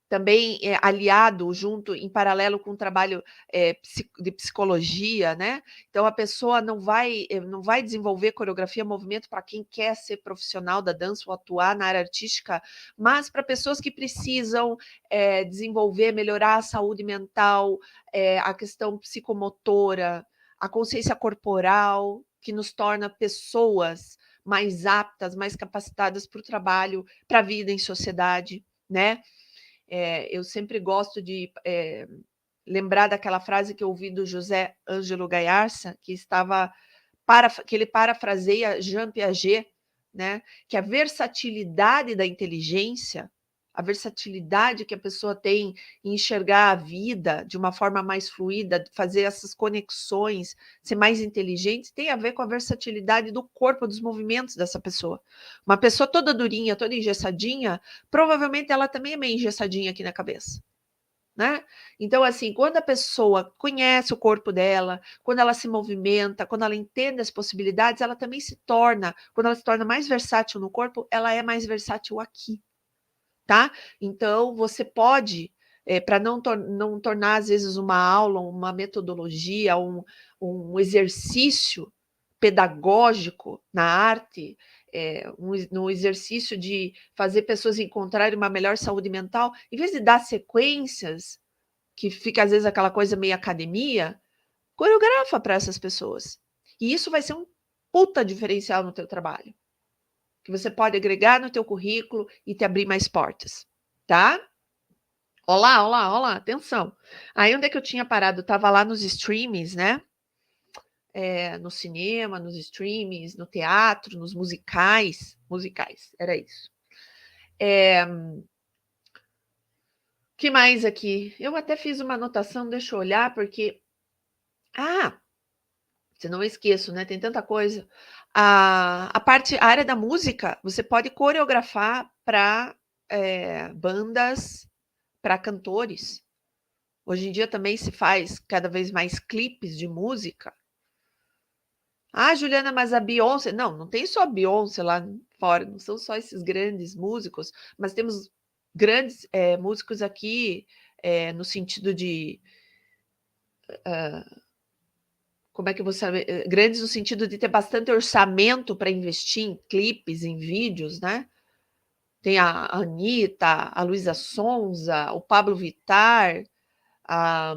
também aliado junto, em paralelo com o trabalho de psicologia, né? Então a pessoa não vai desenvolver coreografia, movimento para quem quer ser profissional da dança ou atuar na área artística, mas para pessoas que precisam desenvolver, melhorar a saúde mental, a questão psicomotora, a consciência corporal, que nos torna pessoas mais aptas, mais capacitadas para o trabalho, para a vida em sociedade, né? Eu sempre gosto de lembrar daquela frase que eu ouvi do José Ângelo Gaiarsa, que ele parafraseia Jean Piaget, né? Que a versatilidade da inteligência a versatilidade que a pessoa tem em enxergar a vida de uma forma mais fluida, fazer essas conexões, ser mais inteligente, tem a ver com a versatilidade do corpo, dos movimentos dessa pessoa. Uma pessoa toda durinha, toda engessadinha, provavelmente ela também é meio engessadinha aqui na cabeça. Né? Então, assim, quando a pessoa conhece o corpo dela, quando ela se movimenta, quando ela entende as possibilidades, ela também se torna, quando ela se torna mais versátil no corpo, ela é mais versátil aqui, tá? Então, você pode, para não tornar, às vezes, uma aula, uma metodologia, um exercício pedagógico na arte, no exercício de fazer pessoas encontrarem uma melhor saúde mental, em vez de dar sequências, que fica às vezes aquela coisa meio academia, coreografa para essas pessoas. E isso vai ser um puta diferencial no teu trabalho, que você pode agregar no teu currículo e te abrir mais portas, tá? Olá, olá, olá, atenção. Aí onde é que eu tinha parado? Eu tava lá nos streamings, né? No cinema, nos streamings, no teatro, nos musicais, era isso. Que mais aqui? Eu até fiz uma anotação, deixa eu olhar, porque... se não esqueço, né? Tem tanta coisa. A área da música, você pode coreografar para bandas, para cantores. Hoje em dia também se faz cada vez mais clipes de música. Juliana, mas a Beyoncé... Não tem só a Beyoncé lá fora, não são só esses grandes músicos, mas temos grandes músicos aqui no sentido de... como é que você sabe? Grandes no sentido de ter bastante orçamento para investir em clipes, em vídeos, né? Tem a Anitta, a Luísa Sonza, o Pablo Vittar, a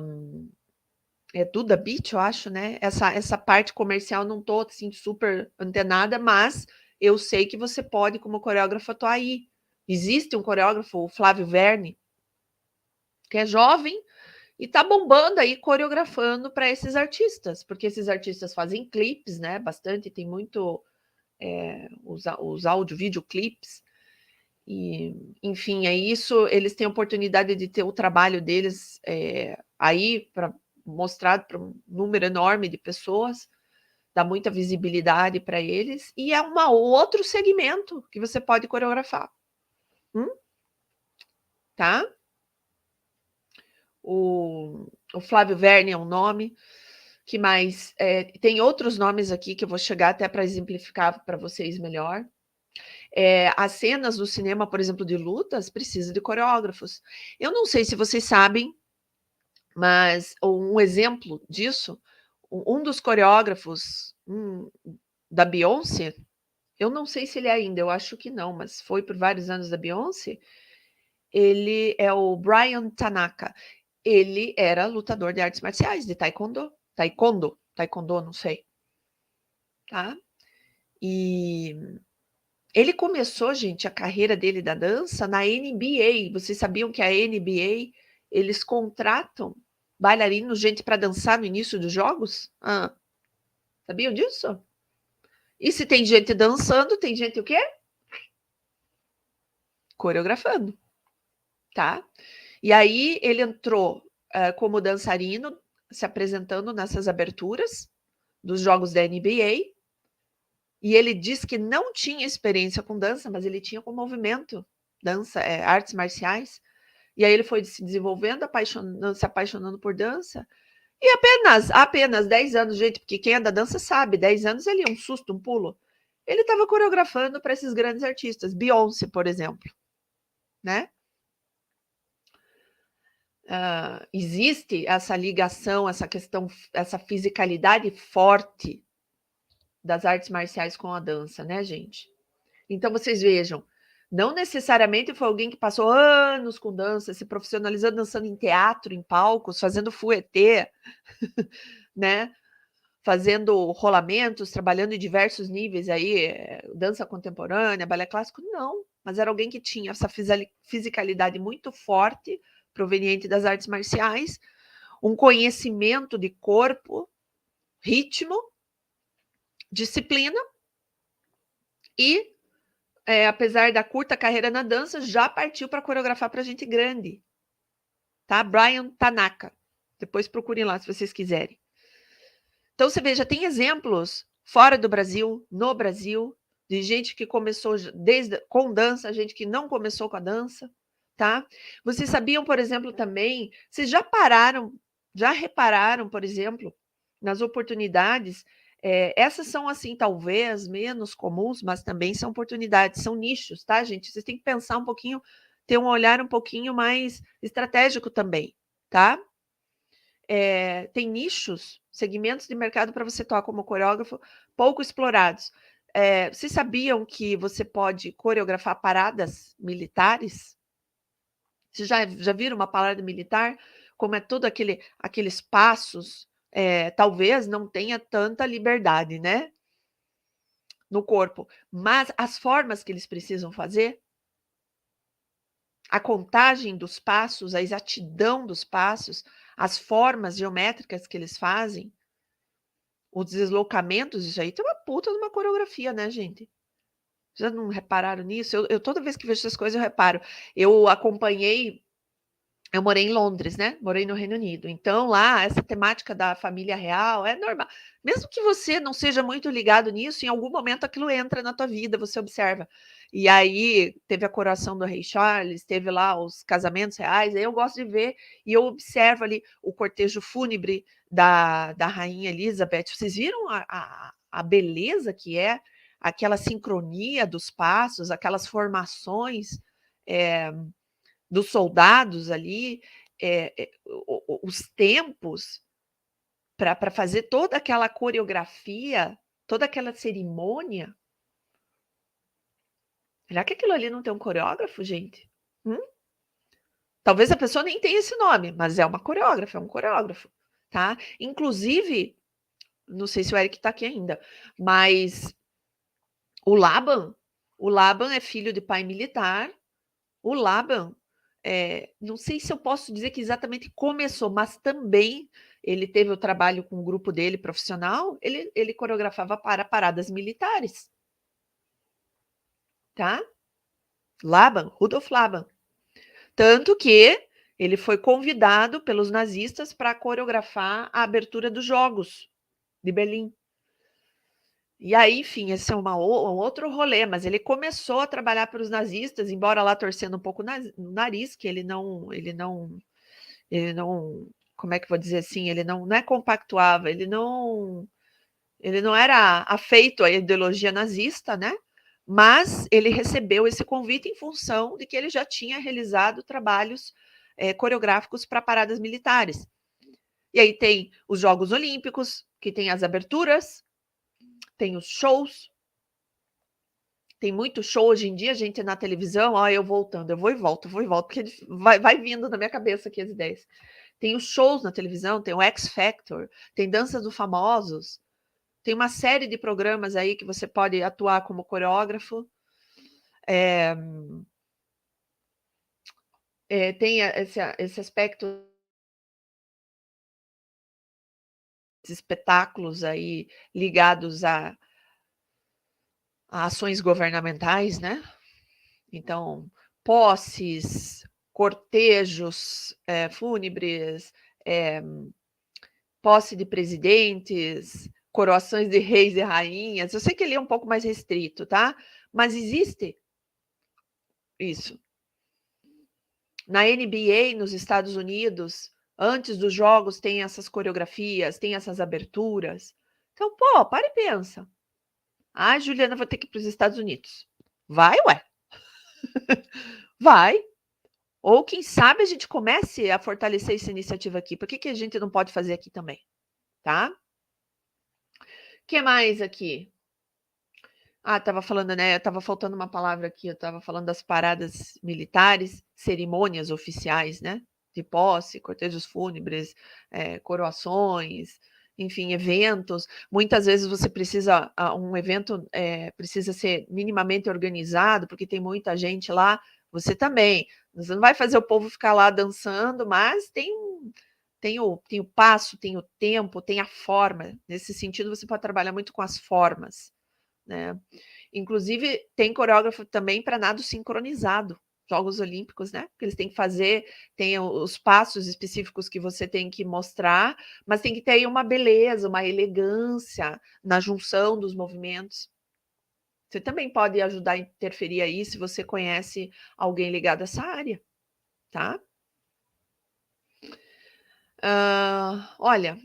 Duda Beat, eu acho, né? Essa parte comercial não tô assim super antenada, mas eu sei que você pode, como coreógrafo, atuar aí. Existe um coreógrafo, o Flávio Verne, que é jovem e tá bombando aí coreografando para esses artistas, porque esses artistas fazem clipes, né? Bastante, tem muito os áudio, videoclips. E, enfim, é isso. Eles têm a oportunidade de ter o trabalho deles aí mostrado para um número enorme de pessoas, dá muita visibilidade para eles, e é outro segmento que você pode coreografar. Tá? O Flávio Verne é um nome. Que mais? Tem outros nomes aqui que eu vou chegar até para exemplificar para vocês melhor. As cenas do cinema, por exemplo, de lutas, precisa de coreógrafos. Eu não sei se vocês sabem, mas um exemplo disso, um dos coreógrafos da Beyoncé, eu não sei se ele é ainda, eu acho que não, mas foi por vários anos da Beyoncé, ele é o Brian Tanaka. Ele era lutador de artes marciais, de taekwondo, não sei. Tá? E ele começou, gente, a carreira dele da dança na NBA. Vocês sabiam que a NBA, eles contratam bailarinos, gente para dançar no início dos jogos? Sabiam disso? E se tem gente dançando, tem gente o quê? Coreografando, tá? E aí ele entrou como dançarino, se apresentando nessas aberturas dos jogos da NBA. E ele disse que não tinha experiência com dança, mas ele tinha com movimento, dança, artes marciais. E aí ele foi se desenvolvendo, se apaixonando por dança. E apenas 10 anos, gente, porque quem é da dança sabe, 10 anos ele é um susto, um pulo. Ele estava coreografando para esses grandes artistas, Beyoncé, por exemplo, né? Existe essa ligação, essa questão, essa fisicalidade forte das artes marciais com a dança, né, gente? Então vocês vejam, não necessariamente foi alguém que passou anos com dança, se profissionalizando, dançando em teatro, em palcos, fazendo fouetté, né? Fazendo rolamentos, trabalhando em diversos níveis aí, dança contemporânea, balé clássico, não. Mas era alguém que tinha essa fisicalidade muito forte, proveniente das artes marciais, um conhecimento de corpo, ritmo, disciplina e apesar da curta carreira na dança, já partiu para coreografar para gente grande, tá? Brian Tanaka. Depois procurem lá se vocês quiserem. Então você veja, tem exemplos fora do Brasil, no Brasil, de gente que começou com dança, gente que não começou com a dança, tá? Vocês sabiam, por exemplo, também, vocês já repararam, por exemplo, nas oportunidades, essas são assim, talvez menos comuns, mas também são oportunidades, são nichos, tá, gente? Vocês têm que pensar um pouquinho, ter um olhar um pouquinho mais estratégico também, tá? Tem nichos, segmentos de mercado para você atuar como coreógrafo pouco explorados. Vocês sabiam que você pode coreografar paradas militares? Vocês já viram uma parada militar? Como é todo aqueles passos, talvez não tenha tanta liberdade, né? No corpo, mas as formas que eles precisam fazer, a contagem dos passos, a exatidão dos passos, as formas geométricas que eles fazem, os deslocamentos, isso aí tem uma puta de uma coreografia, né, gente? Já não repararam nisso? Eu toda vez que vejo essas coisas eu reparo. Eu morei em Londres, né? Morei no Reino Unido. Então, lá, essa temática da família real é normal. Mesmo que você não seja muito ligado nisso, em algum momento aquilo entra na tua vida, você observa. E aí, teve a coroação do rei Charles, teve lá os casamentos reais, aí eu gosto de ver e eu observo ali o cortejo fúnebre da rainha Elizabeth. Vocês viram a beleza que é aquela sincronia dos passos, aquelas formações, dos soldados ali, os tempos para fazer toda aquela coreografia, toda aquela cerimônia. Será que aquilo ali não tem um coreógrafo, gente? Hum? Talvez a pessoa nem tenha esse nome, mas é uma coreógrafa, é um coreógrafo, tá? Inclusive, não sei se o Eric tá aqui ainda, mas o Laban, o Laban é filho de pai militar. O Laban, não sei se eu posso dizer que exatamente começou, mas também ele teve o trabalho com o grupo dele profissional, ele coreografava para paradas militares, tá? Laban, Rudolf Laban. Tanto que ele foi convidado pelos nazistas para coreografar a abertura dos Jogos de Berlim. E aí, enfim, esse é um outro rolê, mas ele começou a trabalhar para os nazistas, embora lá torcendo um pouco no nariz, que ele não, como é que eu vou dizer assim, ele não é compactuava, ele não era afeito à ideologia nazista, né? Mas ele recebeu esse convite em função de que ele já tinha realizado trabalhos coreográficos para paradas militares. E aí tem os Jogos Olímpicos, que tem as aberturas, tem os shows, tem muito show hoje em dia, gente, na televisão, ó, eu voltando, eu vou e volto, porque vai vindo na minha cabeça aqui as ideias. Tem os shows na televisão, tem o X Factor, tem Dança dos Famosos, tem uma série de programas aí que você pode atuar como coreógrafo. Tem esse aspecto de espetáculos aí ligados a ações governamentais, né? Então, posses, cortejos fúnebres, posse de presidentes, coroações de reis e rainhas. Eu sei que ele é um pouco mais restrito, tá? Mas existe isso. Na NBA, nos Estados Unidos, antes dos jogos, tem essas coreografias, tem essas aberturas. Então, pô, para e pensa. Ah, Juliana, vou ter que ir para os Estados Unidos. Vai, ué. Vai. Ou quem sabe a gente comece a fortalecer essa iniciativa aqui. Por que a gente não pode fazer aqui também? Tá? O que mais aqui? Ah, estava falando, né? Estava faltando uma palavra aqui. Eu estava falando das paradas militares, cerimônias oficiais, né? De posse, cortejos fúnebres, coroações, enfim, eventos. Muitas vezes você precisa, um evento precisa ser minimamente organizado, porque tem muita gente lá. Você também. Você não vai fazer o povo ficar lá dançando, mas tem o passo, tem o tempo, tem a forma. Nesse sentido, você pode trabalhar muito com as formas, né? Inclusive, tem coreógrafo também para nado sincronizado, Jogos Olímpicos, né? Que eles têm que fazer, tem os passos específicos que você tem que mostrar, mas tem que ter aí uma beleza, uma elegância na junção dos movimentos. Você também pode ajudar a interferir aí se você conhece alguém ligado a essa área, tá? Olha,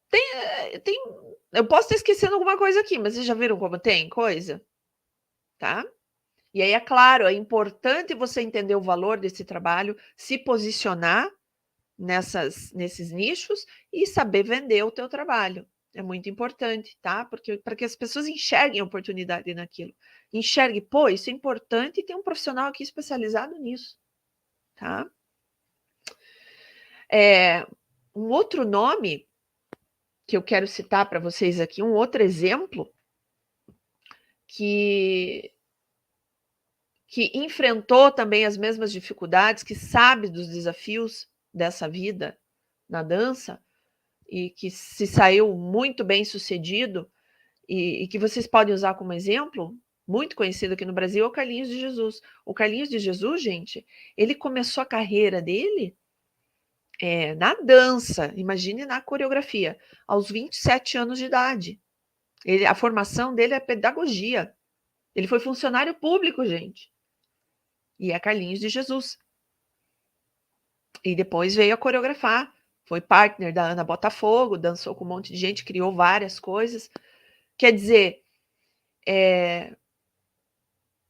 tem, eu posso estar esquecendo alguma coisa aqui, mas vocês já viram como tem coisa? Tá? E aí, é claro, é importante você entender o valor desse trabalho, se posicionar nesses nichos e saber vender o teu trabalho. É muito importante, tá? Porque para que as pessoas enxerguem a oportunidade naquilo. Enxergue, pô, isso é importante e tem um profissional aqui especializado nisso, tá? Um outro nome que eu quero citar para vocês aqui, um outro exemplo que enfrentou também as mesmas dificuldades, que sabe dos desafios dessa vida na dança e que se saiu muito bem sucedido e que vocês podem usar como exemplo, muito conhecido aqui no Brasil, é o Carlinhos de Jesus. O Carlinhos de Jesus, gente, ele começou a carreira dele na dança, imagine na coreografia, aos 27 anos de idade. A formação dele é pedagogia. Ele foi funcionário público, gente. E é Carlinhos de Jesus. E depois veio a coreografar. Foi partner da Ana Botafogo, dançou com um monte de gente, criou várias coisas. Quer dizer,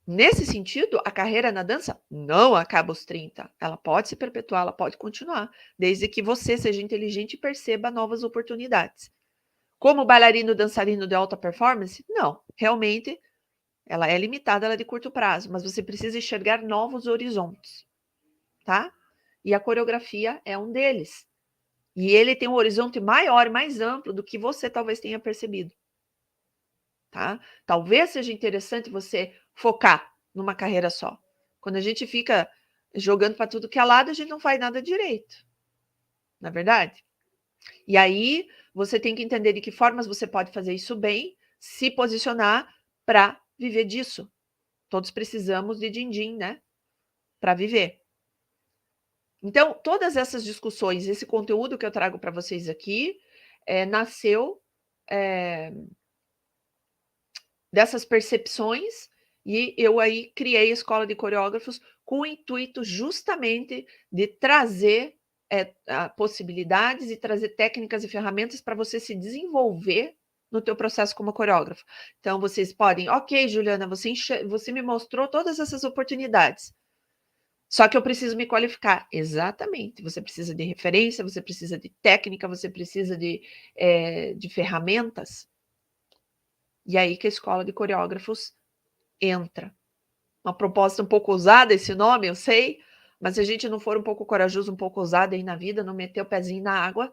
nesse sentido, a carreira na dança não acaba aos 30. Ela pode se perpetuar, ela pode continuar, desde que você seja inteligente e perceba novas oportunidades. Como bailarino, dançarino de alta performance? Não, realmente ela é limitada, ela é de curto prazo, mas você precisa enxergar novos horizontes, tá? E a coreografia é um deles. E ele tem um horizonte maior e mais amplo do que você talvez tenha percebido, tá? Talvez seja interessante você focar numa carreira só. Quando a gente fica jogando para tudo que é lado, a gente não faz nada direito, não é verdade? E aí você tem que entender de que formas você pode fazer isso bem, se posicionar para viver disso. Todos precisamos de din-din, né? Para viver. Então, todas essas discussões, esse conteúdo que eu trago para vocês aqui, nasceu dessas percepções e eu aí criei a Escola de Coreógrafos com o intuito justamente de trazer possibilidades e trazer técnicas e ferramentas para você se desenvolver no teu processo como coreógrafo. Então, vocês podem, ok, Juliana, você me mostrou todas essas oportunidades. Só que eu preciso me qualificar. Exatamente. Você precisa de referência, você precisa de técnica, você precisa de ferramentas. E aí que a Escola de Coreógrafos entra. Uma proposta um pouco ousada esse nome, eu sei, mas se a gente não for um pouco corajoso, um pouco ousado aí na vida, não meter o pezinho na água,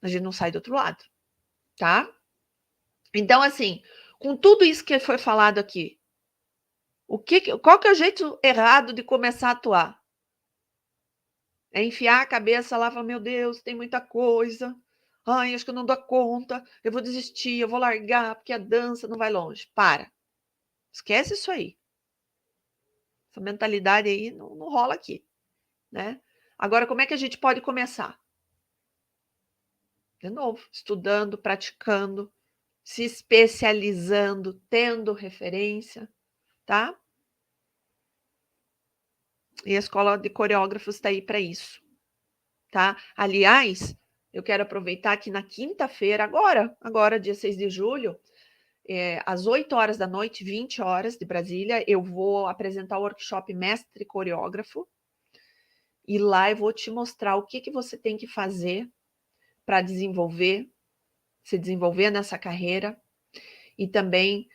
a gente não sai do outro lado, tá? Então, assim, com tudo isso que foi falado aqui, qual que é o jeito errado de começar a atuar? É enfiar a cabeça lá e falar, meu Deus, tem muita coisa. Ai, acho que eu não dou conta, eu vou desistir, eu vou largar, porque a dança não vai longe. Para. Esquece isso aí. Essa mentalidade aí não rola aqui, né? Agora, como é que a gente pode começar? De novo, estudando, praticando, se especializando, tendo referência, tá? E a Escola de Coreógrafos está aí para isso, tá? Aliás, eu quero aproveitar que na quinta-feira, agora, dia 6 de julho, às 8 horas da noite, 20 horas de Brasília, eu vou apresentar o workshop Mestre Coreógrafo. E lá eu vou te mostrar o que você tem que fazer para se desenvolver nessa carreira e também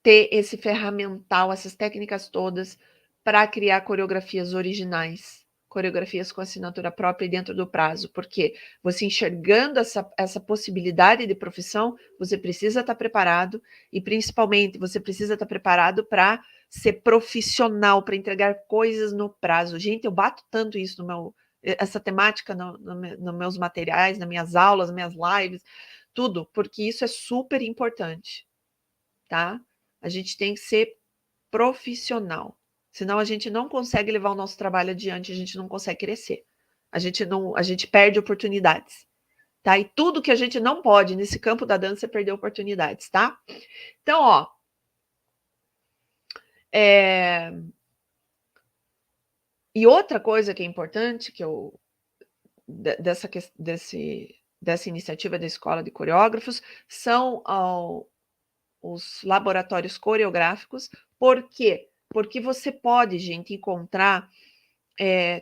ter esse ferramental, essas técnicas todas para criar coreografias originais, coreografias com assinatura própria e dentro do prazo, porque você enxergando essa possibilidade de profissão, você precisa estar preparado e, principalmente, você precisa estar preparado para ser profissional, para entregar coisas no prazo. Gente, eu bato tanto isso essa temática nos meus materiais, nas minhas aulas, nas minhas lives, tudo, porque isso é super importante, tá? A gente tem que ser profissional, senão a gente não consegue levar o nosso trabalho adiante, a gente não consegue crescer. A gente perde oportunidades, tá? E tudo que a gente não pode nesse campo da dança é perder oportunidades, tá? Então, ó, e outra coisa que é importante que eu dessa iniciativa da Escola de Coreógrafos são os laboratórios coreográficos. Por quê? Porque você pode, gente, encontrar.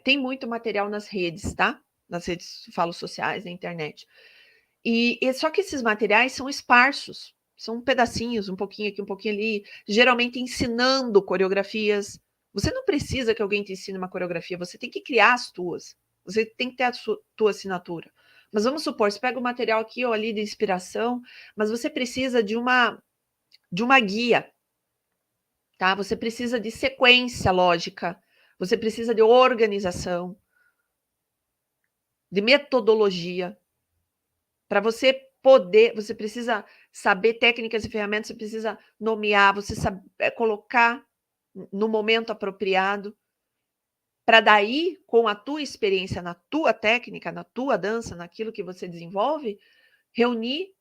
Tem muito material nas redes, tá? Nas redes, falo, sociais, na internet. Só que esses materiais são esparsos, são pedacinhos, um pouquinho aqui, um pouquinho ali, geralmente ensinando coreografias. Você não precisa que alguém te ensine uma coreografia, você tem que criar as tuas. Você tem que ter a tua assinatura. Mas vamos supor, você pega o material aqui ou ali de inspiração, mas você precisa de uma guia, tá? Você precisa de sequência lógica, você precisa de organização, de metodologia. Para você poder, você precisa saber técnicas e ferramentas, você precisa nomear, você colocar no momento apropriado, para daí, com a tua experiência, na tua técnica, na tua dança, naquilo que você desenvolve, reunir,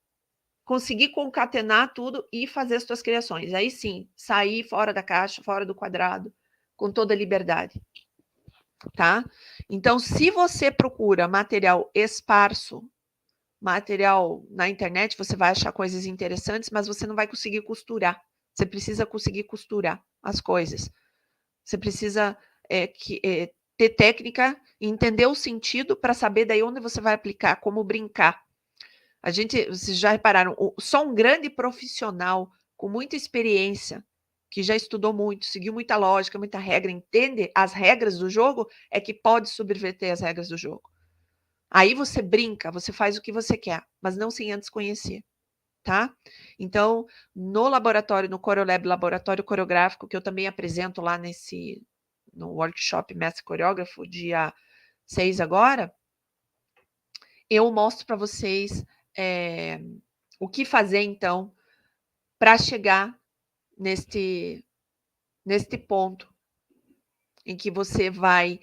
conseguir concatenar tudo e fazer as tuas criações. Aí sim, sair fora da caixa, fora do quadrado, com toda a liberdade, tá? Então, se você procura material esparso, material na internet, você vai achar coisas interessantes, mas você não vai conseguir costurar. Você precisa conseguir costurar as coisas. Você precisa ter técnica e entender o sentido para saber daí onde você vai aplicar, como brincar. Vocês já repararam, só um grande profissional com muita experiência, que já estudou muito, seguiu muita lógica, muita regra, entende as regras do jogo, é que pode subverter as regras do jogo. Aí você brinca, você faz o que você quer, mas não sem antes conhecer, tá? Então, no laboratório, no CoreoLab, laboratório coreográfico, que eu também apresento lá no workshop Mestre Coreógrafo, dia 6 agora, eu mostro para vocês o que fazer, então, para chegar neste ponto em que você vai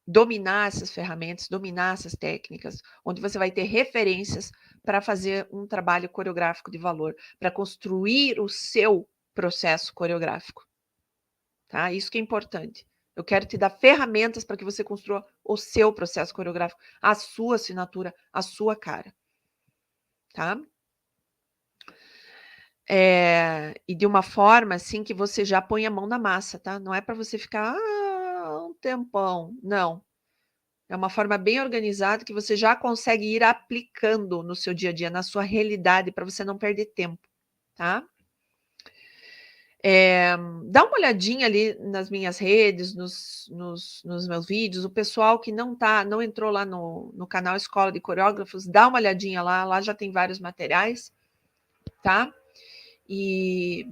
dominar essas ferramentas, dominar essas técnicas, onde você vai ter referências para fazer um trabalho coreográfico de valor, para construir o seu processo coreográfico. Tá? Isso que é importante. Eu quero te dar ferramentas para que você construa o seu processo coreográfico, a sua assinatura, a sua cara. Tá? E de uma forma assim que você já põe a mão na massa, tá? Não é para você ficar um tempão, não. É uma forma bem organizada que você já consegue ir aplicando no seu dia a dia, na sua realidade, para você não perder tempo, tá? Dá uma olhadinha ali nas minhas redes, nos meus vídeos. O pessoal que não entrou lá no canal Escola de Coreógrafos, dá uma olhadinha lá já tem vários materiais, tá? E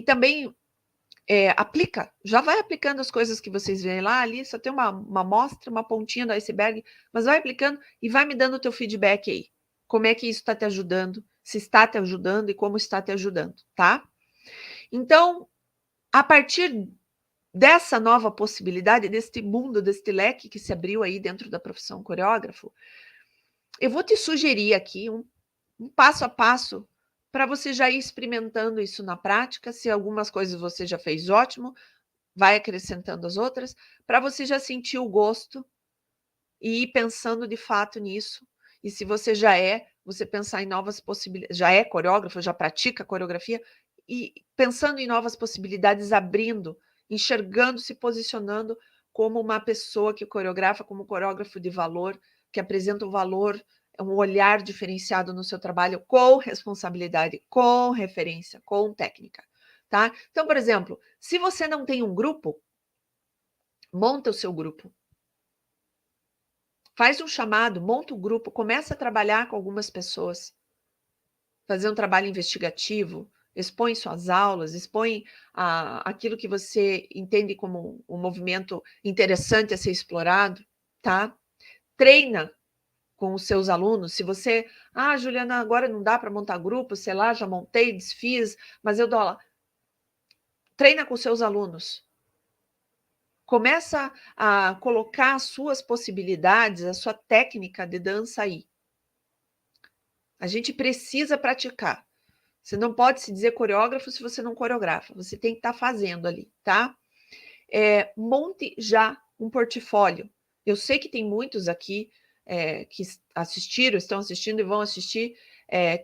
também aplica, já vai aplicando as coisas que vocês veem lá, ali só tem uma amostra, uma pontinha do iceberg, mas vai aplicando e vai me dando o teu feedback aí. Como é que isso está te ajudando, se está te ajudando e como está te ajudando, tá? Então, a partir dessa nova possibilidade, deste mundo, deste leque que se abriu aí dentro da profissão coreógrafo, eu vou te sugerir aqui um passo a passo para você já ir experimentando isso na prática. Se algumas coisas você já fez, ótimo, vai acrescentando as outras, para você já sentir o gosto e ir pensando de fato nisso. E se você você pensar em novas possibilidades, já é coreógrafo, já pratica coreografia, e pensando em novas possibilidades, abrindo, enxergando, se posicionando como uma pessoa que coreografa, como coreógrafo de valor, que apresenta um valor, um olhar diferenciado no seu trabalho, com responsabilidade, com referência, com técnica. Tá? Então, por exemplo, se você não tem um grupo, monta o seu grupo. Faz um chamado, monta um grupo, começa a trabalhar com algumas pessoas. Fazer um trabalho investigativo, expõe suas aulas, expõe aquilo que você entende como um movimento interessante a ser explorado, tá? Treina com os seus alunos. Se você, Juliana, agora não dá para montar grupo, sei lá, já montei, desfiz, mas eu dou aula. Treina com seus alunos. Começa a colocar as suas possibilidades, a sua técnica de dança aí. A gente precisa praticar. Você não pode se dizer coreógrafo se você não coreografa. Você tem que estar fazendo ali, tá? Monte já um portfólio. Eu sei que tem muitos aqui que assistiram, estão assistindo e vão assistir,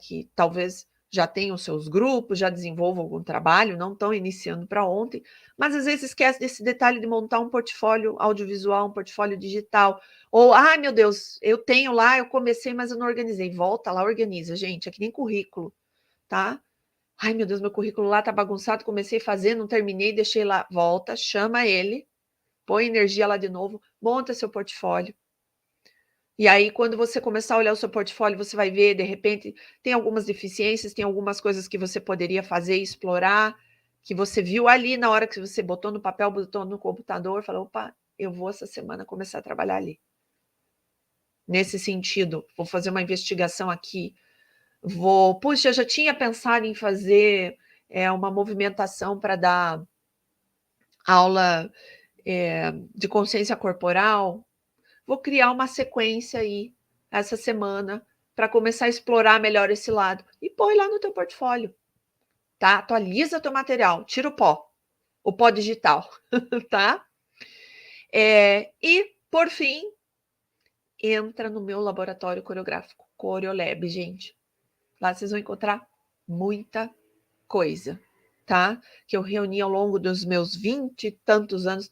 que talvez já tenham seus grupos, já desenvolvam algum trabalho, não estão iniciando para ontem, mas às vezes esquece desse detalhe de montar um portfólio audiovisual, um portfólio digital, ou, meu Deus, eu tenho lá, eu comecei, mas eu não organizei. Volta lá, organiza, gente, é que nem currículo, tá? Ai, meu Deus, meu currículo lá tá bagunçado, comecei a fazer, não terminei, deixei lá. Volta, chama ele, põe energia lá de novo, monta seu portfólio. E aí, quando você começar a olhar o seu portfólio, você vai ver, de repente, tem algumas deficiências, tem algumas coisas que você poderia fazer e explorar, que você viu ali na hora que você botou no papel, botou no computador, falou, opa, eu vou essa semana começar a trabalhar ali. Nesse sentido, vou fazer uma investigação aqui, puxa, eu já tinha pensado em fazer uma movimentação para dar aula de consciência corporal, vou criar uma sequência aí essa semana para começar a explorar melhor esse lado e põe lá no teu portfólio, tá? Atualiza teu material, tira o pó digital, tá? E, por fim, entra no meu laboratório coreográfico, Coreolab, gente. Lá vocês vão encontrar muita coisa, tá? Que eu reuni ao longo dos meus 20 e tantos anos,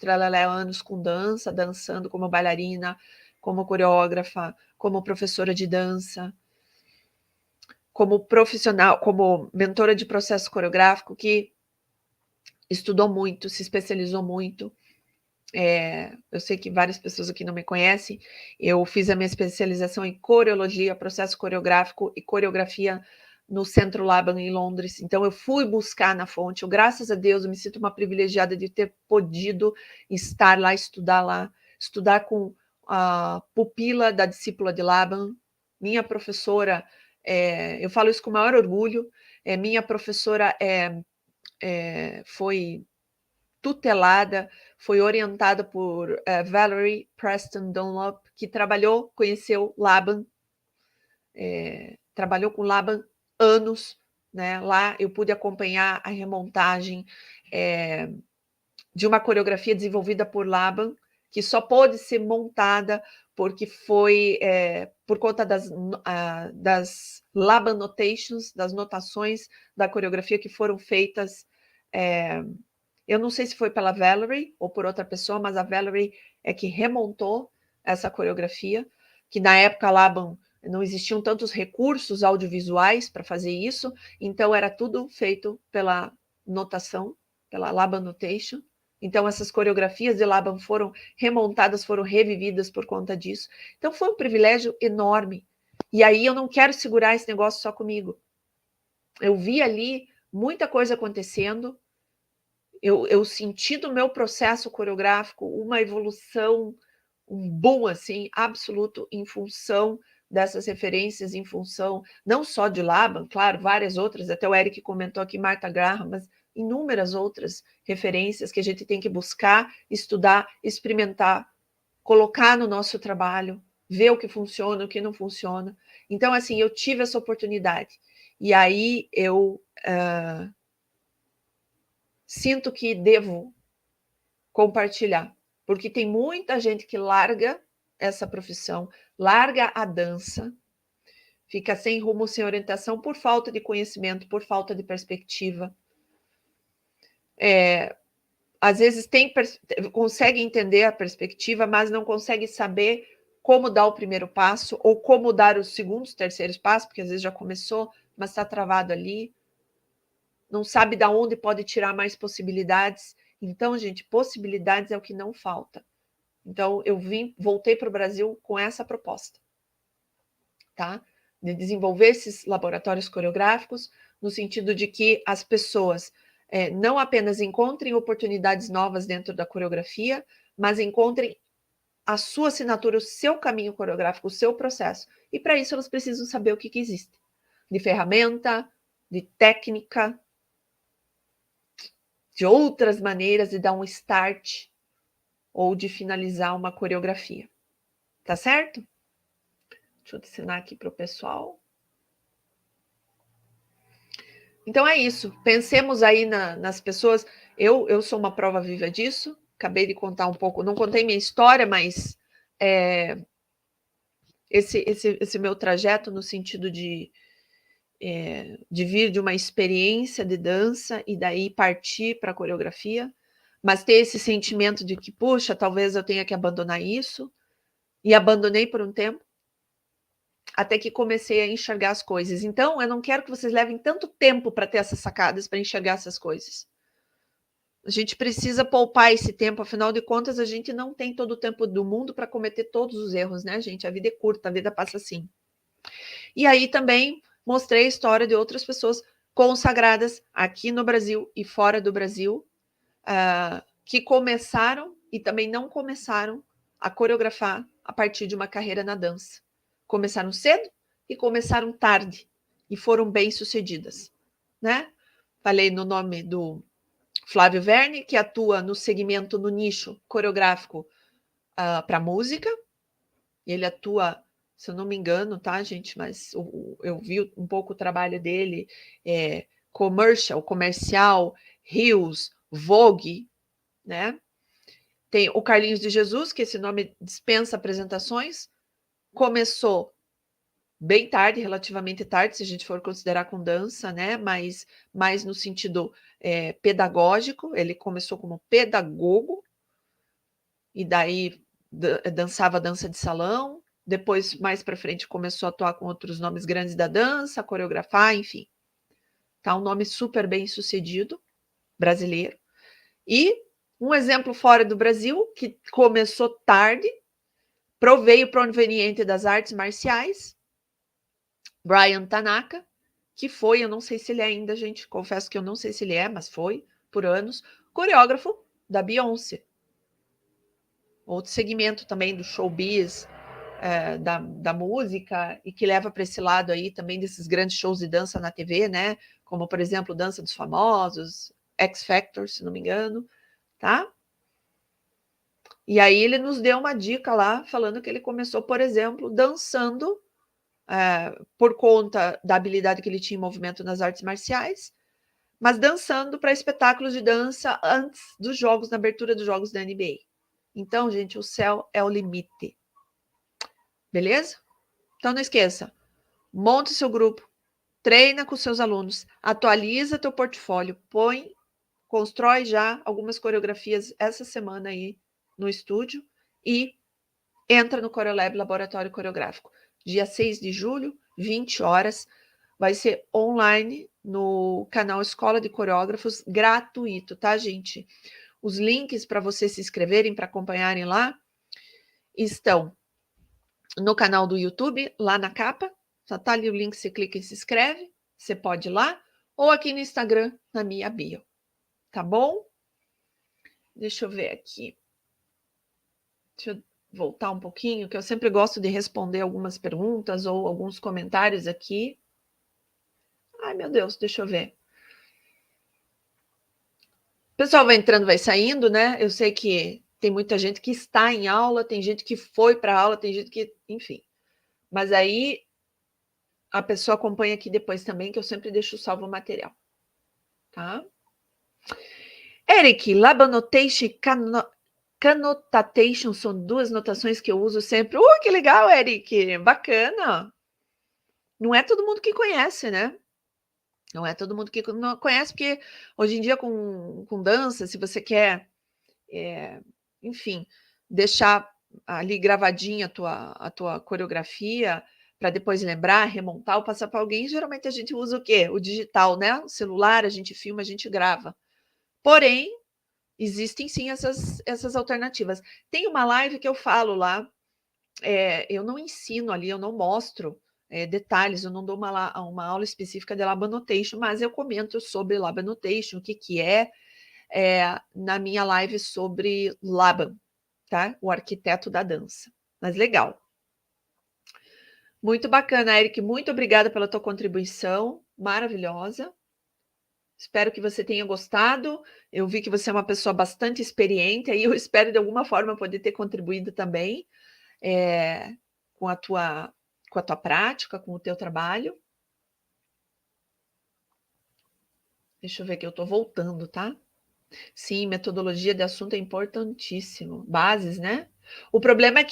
anos com dança, dançando como bailarina, como coreógrafa, como professora de dança, como profissional, como mentora de processo coreográfico, que estudou muito, se especializou muito. Eu sei que várias pessoas aqui não me conhecem. Eu fiz a minha especialização em coreologia, processo coreográfico e coreografia no Centro Laban em Londres. Então eu fui buscar na fonte. Graças a Deus, eu me sinto uma privilegiada de ter podido estar lá, estudar com a pupila da discípula de Laban, minha professora. Eu falo isso com o maior orgulho. Minha professora foi tutelada, foi orientada por Valerie Preston Dunlop, que conheceu Laban, trabalhou com Laban anos, né? Lá eu pude acompanhar a remontagem de uma coreografia desenvolvida por Laban, que só pôde ser montada porque foi por conta das Laban Notations, das notações da coreografia que foram feitas. Eu não sei se foi pela Valerie ou por outra pessoa, mas a Valerie é que remontou essa coreografia, que na época Laban não existiam tantos recursos audiovisuais para fazer isso, então era tudo feito pela notação, pela Laban Notation. Então essas coreografias de Laban foram remontadas, foram revividas por conta disso. Então foi um privilégio enorme. E aí eu não quero segurar esse negócio só comigo. Eu vi ali muita coisa acontecendo, eu senti do meu processo coreográfico uma evolução, um boom assim, absoluto em função dessas referências, em função não só de Laban, claro, várias outras, até o Eric comentou aqui, Martha Graham, mas inúmeras outras referências que a gente tem que buscar, estudar, experimentar, colocar no nosso trabalho, ver o que funciona, o que não funciona. Então, assim, eu tive essa oportunidade. E aí eu sinto que devo compartilhar, porque tem muita gente que larga essa profissão, larga a dança, fica sem rumo, sem orientação, por falta de conhecimento, por falta de perspectiva. Às vezes consegue entender a perspectiva, mas não consegue saber como dar o primeiro passo, ou como dar os segundos, terceiros passos, porque às vezes já começou, mas está travado ali, não sabe de onde pode tirar mais possibilidades. Então, gente, possibilidades é o que não falta. Então, eu voltei para o Brasil com essa proposta, tá? De desenvolver esses laboratórios coreográficos, no sentido de que as pessoas não apenas encontrem oportunidades novas dentro da coreografia, mas encontrem a sua assinatura, o seu caminho coreográfico, o seu processo. E para isso elas precisam saber o que existe de ferramenta, de técnica, de outras maneiras de dar um start ou de finalizar uma coreografia. Tá certo? Deixa eu ensinar aqui para o pessoal. Então é isso. Pensemos aí nas pessoas. Eu sou uma prova viva disso. Acabei de contar um pouco. Não contei minha história, mas esse meu trajeto no sentido de vir de uma experiência de dança e daí partir para a coreografia, mas ter esse sentimento de que, puxa, talvez eu tenha que abandonar isso. E abandonei por um tempo, até que comecei a enxergar as coisas. Então, eu não quero que vocês levem tanto tempo para ter essas sacadas, para enxergar essas coisas. A gente precisa poupar esse tempo, afinal de contas, a gente não tem todo o tempo do mundo para cometer todos os erros, né, gente? A vida é curta, a vida passa assim. E aí também mostrei a história de outras pessoas consagradas aqui no Brasil e fora do Brasil, que começaram e também não começaram a coreografar a partir de uma carreira na dança. Começaram cedo e começaram tarde e foram bem-sucedidas, né? Falei no nome do Flávio Verne, que atua no segmento, no nicho coreográfico para música. Ele atua, se eu não me engano, tá, gente? Mas eu vi um pouco o trabalho dele, comercial, Rios, Vogue, né? Tem o Carlinhos de Jesus, que esse nome dispensa apresentações. Começou bem tarde, relativamente tarde, se a gente for considerar com dança, né? Mas mais no sentido pedagógico. Ele começou como pedagogo e daí dançava dança de salão. Depois, mais para frente, começou a atuar com outros nomes grandes da dança, coreografar, enfim. Tá um nome super bem sucedido, brasileiro. E um exemplo fora do Brasil, que começou tarde, veio proveniente das artes marciais, Brian Tanaka, que foi, eu não sei se ele é ainda, gente, confesso que eu não sei se ele é, mas foi, por anos, coreógrafo da Beyoncé. Outro segmento também do showbiz, da música, e que leva para esse lado aí também desses grandes shows de dança na TV, né? Como, por exemplo, Dança dos Famosos, X Factor, se não me engano, tá? E aí ele nos deu uma dica lá, falando que ele começou, por exemplo, dançando por conta da habilidade que ele tinha em movimento nas artes marciais, mas dançando para espetáculos de dança antes dos jogos, na abertura dos jogos da NBA. Então, gente, o céu é o limite. Beleza? Então não esqueça, monte seu grupo, treina com seus alunos, atualiza teu portfólio, constrói já algumas coreografias essa semana aí no estúdio e entra no Coreolab Laboratório Coreográfico. Dia 6 de julho, 20 horas, vai ser online no canal Escola de Coreógrafos, gratuito, tá, gente? Os links para vocês se inscreverem, para acompanharem lá, estão no canal do YouTube, lá na capa. Só tá ali o link, você clica e se inscreve. Você pode ir lá. Ou aqui no Instagram, na minha bio. Tá bom? Deixa eu ver aqui. Deixa eu voltar um pouquinho, que eu sempre gosto de responder algumas perguntas ou alguns comentários aqui. Ai, meu Deus, deixa eu ver. O pessoal vai entrando, vai saindo, né? Eu sei que tem muita gente que está em aula, tem gente que foi para aula, tem gente que, enfim. Mas aí a pessoa acompanha aqui depois também, que eu sempre deixo salvo o material. Tá? Eric, Labanotation e Canotation são duas notações que eu uso sempre. Que legal, Eric! Bacana! Não é todo mundo que conhece, né? Não é todo mundo que não conhece, porque hoje em dia com dança, se você quer, enfim, deixar ali gravadinha a tua coreografia, para depois lembrar, remontar ou passar para alguém, geralmente a gente usa o quê? O digital, né? O celular, a gente filma, a gente grava. Porém, existem sim essas alternativas. Tem uma live que eu falo lá, eu não ensino ali, eu não mostro detalhes, eu não dou uma aula específica de Lab Annotation, mas eu comento sobre Lab Annotation, o que é, na minha live sobre Laban, tá? O arquiteto da dança. Mas legal. Muito bacana, Eric. Muito obrigada pela tua contribuição. Maravilhosa. Espero que você tenha gostado. Eu vi que você é uma pessoa bastante experiente, e eu espero de alguma forma poder ter contribuído também com a tua prática, com o teu trabalho. Deixa eu ver que eu estou voltando, tá? Sim, metodologia de assunto é importantíssimo. Bases, né? O problema é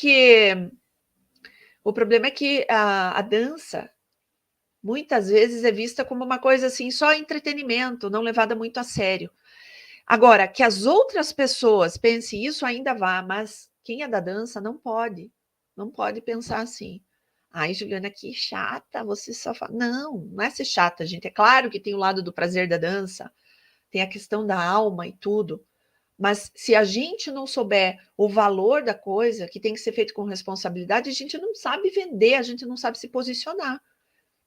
que a dança muitas vezes é vista como uma coisa assim, só entretenimento, não levada muito a sério. Agora, que as outras pessoas pensem isso ainda vá, mas quem é da dança não pode. Não pode pensar assim. Ai, Juliana, que chata, você só fala. Não, não é ser chata, gente. É claro que tem o lado do prazer da dança, tem a questão da alma e tudo. Mas se a gente não souber o valor da coisa, que tem que ser feito com responsabilidade, a gente não sabe vender, a gente não sabe se posicionar.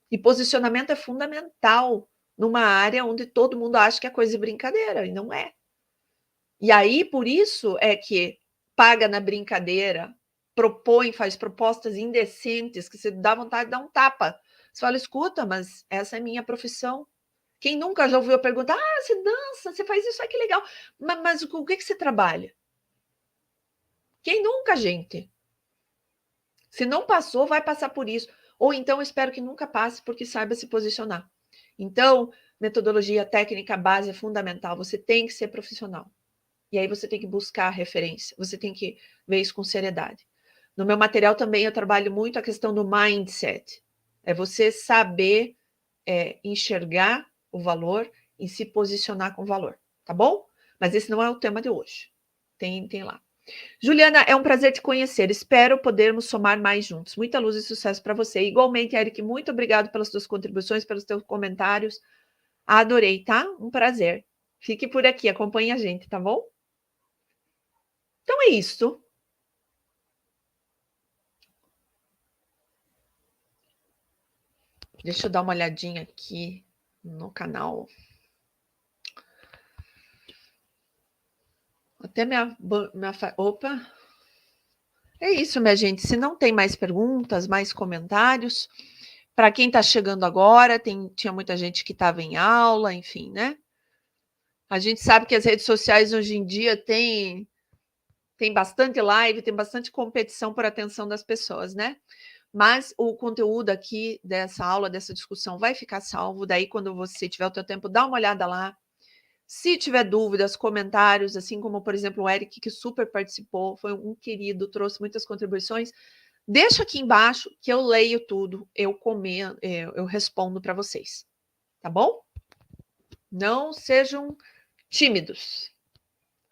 E posicionamento é fundamental numa área onde todo mundo acha que é coisa de brincadeira, e não é. E aí, por isso é que paga na brincadeira, propõe, faz propostas indecentes, que você dá vontade de dar um tapa. Você fala, escuta, mas essa é minha profissão. Quem nunca já ouviu a pergunta, você dança, você faz isso, que legal. Mas o que você trabalha? Quem nunca, gente? Se não passou, vai passar por isso. Ou então, espero que nunca passe, porque saiba se posicionar. Então, metodologia técnica base é fundamental. Você tem que ser profissional. E aí você tem que buscar a referência. Você tem que ver isso com seriedade. No meu material também eu trabalho muito a questão do mindset. É você saber enxergar o valor e se posicionar com valor. Tá bom? Mas esse não é o tema de hoje. Tem lá. Juliana, é um prazer te conhecer. Espero podermos somar mais juntos. Muita luz e sucesso para você. Igualmente, Eric, muito obrigado pelas suas contribuições, pelos teus comentários. Adorei, tá? Um prazer. Fique por aqui, acompanhe a gente, tá bom? Então é isso. Deixa eu dar uma olhadinha aqui no canal. Até opa. É isso, minha gente. Se não tem mais perguntas, mais comentários, para quem está chegando agora, tinha muita gente que estava em aula, enfim, né? A gente sabe que as redes sociais hoje em dia tem bastante live, tem bastante competição por atenção das pessoas, né? Mas o conteúdo aqui dessa aula, dessa discussão, vai ficar salvo. Daí, quando você tiver o teu tempo, dá uma olhada lá. Se tiver dúvidas, comentários, assim como, por exemplo, o Eric, que super participou, foi um querido, trouxe muitas contribuições, deixa aqui embaixo que eu leio tudo, eu respondo para vocês, tá bom? Não sejam tímidos.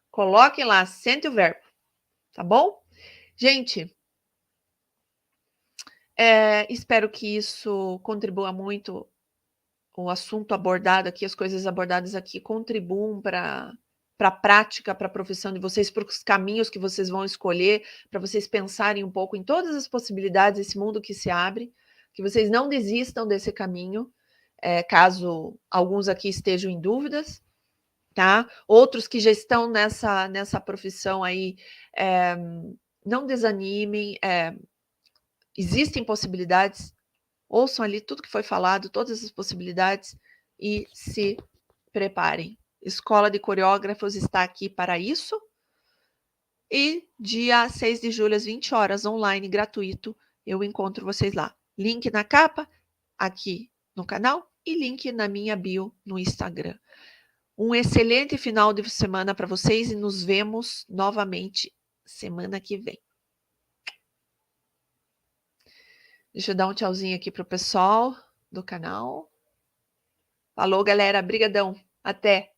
Coloquem lá, sente o verbo, tá bom? Gente, espero que isso contribua muito, o assunto abordado aqui, as coisas abordadas aqui contribuam para a prática, para a profissão de vocês, para os caminhos que vocês vão escolher, para vocês pensarem um pouco em todas as possibilidades, esse mundo que se abre, que vocês não desistam desse caminho, caso alguns aqui estejam em dúvidas, tá? Outros que já estão nessa profissão aí, não desanimem, existem possibilidades, ouçam ali tudo que foi falado, todas as possibilidades e se preparem. Escola de Coreógrafos está aqui para isso. E dia 6 de julho, às 20 horas, online, gratuito, eu encontro vocês lá. Link na capa, aqui no canal, e link na minha bio no Instagram. Um excelente final de semana para vocês e nos vemos novamente semana que vem. Deixa eu dar um tchauzinho aqui para o pessoal do canal. Falou, galera. Brigadão. Até.